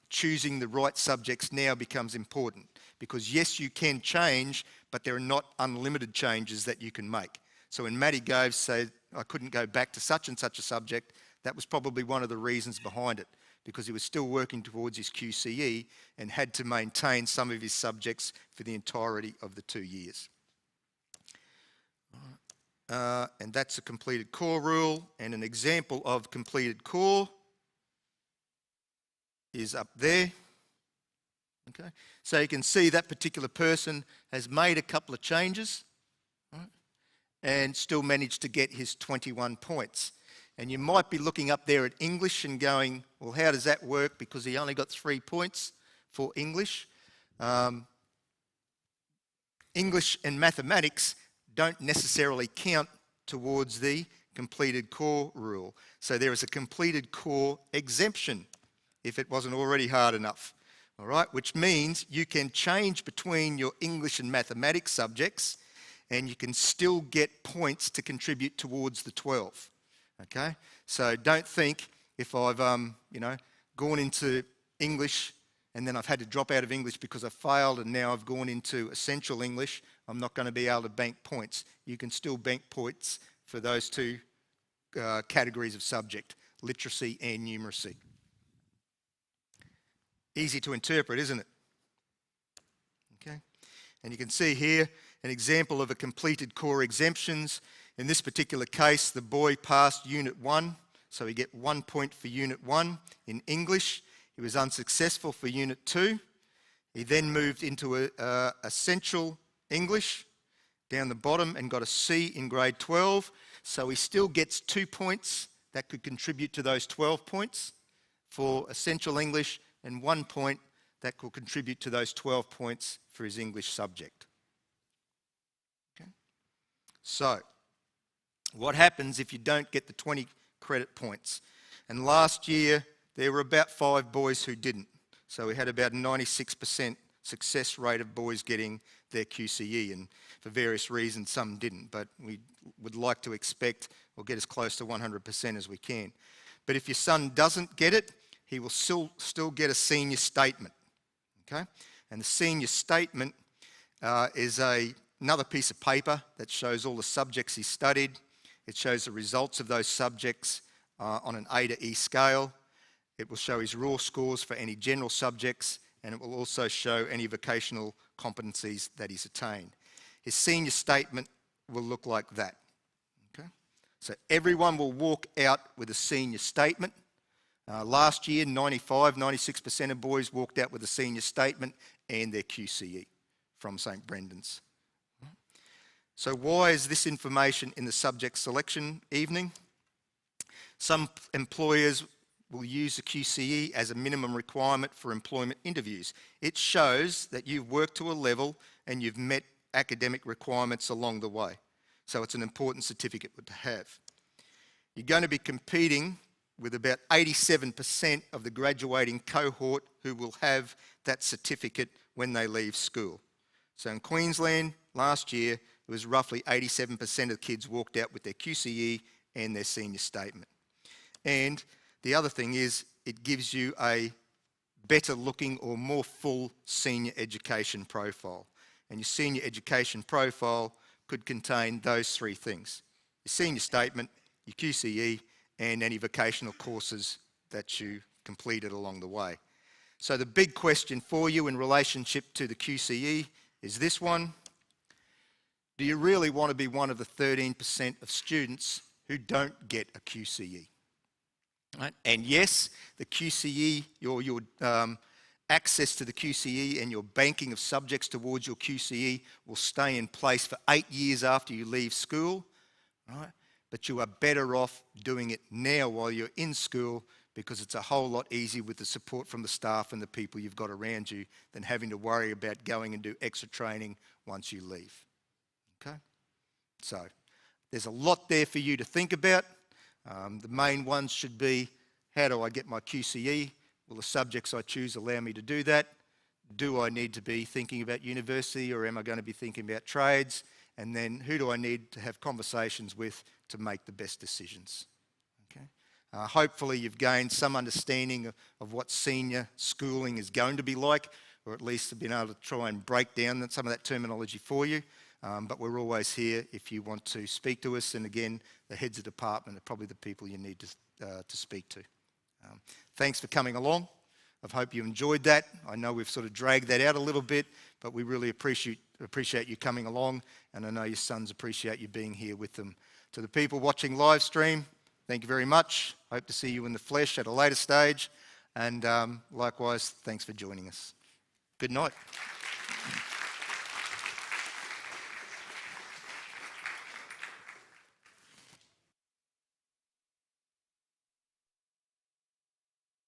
choosing the right subjects now becomes important, because yes, you can change, but there are not unlimited changes that you can make. So when Matty Gove said, I couldn't go back to such and such a subject, that was probably one of the reasons behind it, because he was still working towards his QCE and had to maintain some of his subjects for the entirety of the 2 years. And that's a completed core rule, and an example of completed core is up there. Okay, so you can see that particular person has made a couple of changes, right, and still managed to get his 21 points. And you might be looking up there at English and going, well, how does that work? Because he only got 3 points for English. English and mathematics don't necessarily count towards the completed core rule. So there is a completed core exemption if it wasn't already hard enough. All right, which means you can change between your English and mathematics subjects and you can still get points to contribute towards the 12. Okay, so don't think if I've gone into English and then I've had to drop out of English because I failed and now I've gone into essential English, I'm not going to be able to bank points. You can still bank points for those 2 categories of subject, literacy and numeracy. Easy to interpret, isn't it? Okay, and you can see here an example of a completed core exemptions. In this particular case, the boy passed Unit 1, so he get 1 point for Unit 1 in English. He was unsuccessful for Unit 2. He then moved into essential English down the bottom and got a C in grade 12. So he still gets 2 points that could contribute to those 12 points for essential English, and 1 point that could contribute to those 12 points for his English subject. Okay. So, what happens if you don't get the 20 credit points? And last year, there were about 5 boys who didn't. So we had about a 96% success rate of boys getting their QCE, and for various reasons, some didn't. But we would like to expect or get as close to 100% as we can. But if your son doesn't get it, he will still get a senior statement, okay? And the senior statement is another piece of paper that shows all the subjects he studied. It shows the results of those subjects on an A to E scale. It will show his raw scores for any general subjects, and it will also show any vocational competencies that he's attained. His senior statement will look like that, okay? So everyone will walk out with a senior statement. Last year, 96% of boys walked out with a senior statement and their QCE from St Brendan's. So why is this information in the subject selection evening? Some employers will use the QCE as a minimum requirement for employment interviews. It shows that you've worked to a level and you've met academic requirements along the way. So it's an important certificate to have. You're going to be competing with about 87% of the graduating cohort who will have that certificate when they leave school. So in Queensland, last year, it was roughly 87% of kids walked out with their QCE and their senior statement. And the other thing is, it gives you a better looking or more full senior education profile. And your senior education profile could contain those 3 things. your senior statement, your QCE, and any vocational courses that you completed along the way. So the big question for you in relationship to the QCE is this one. Do you really want to be one of the 13% of students who don't get a QCE? Right? And yes, the QCE, your access to the QCE and your banking of subjects towards your QCE will stay in place for 8 years after you leave school, right? But you are better off doing it now while you're in school, because it's a whole lot easier with the support from the staff and the people you've got around you than having to worry about going and do extra training once you leave. Okay? So there's a lot there for you to think about. The main ones should be, how do I get my QCE? Will the subjects I choose allow me to do that? Do I need to be thinking about university, or am I going to be thinking about trades? And then who do I need to have conversations with to make the best decisions? Okay? Hopefully you've gained some understanding of what senior schooling is going to be like, or at least have been able to try and break down some of that terminology for you. But we're always here if you want to speak to us. And again, the heads of department are probably the people you need to speak to. Thanks for coming along. I hope you enjoyed that. I know we've sort of dragged that out a little bit, but we really appreciate you coming along, and I know your sons appreciate you being here with them. To the people watching live stream, thank you very much. Hope to see you in the flesh at a later stage, and likewise, thanks for joining us. Good night.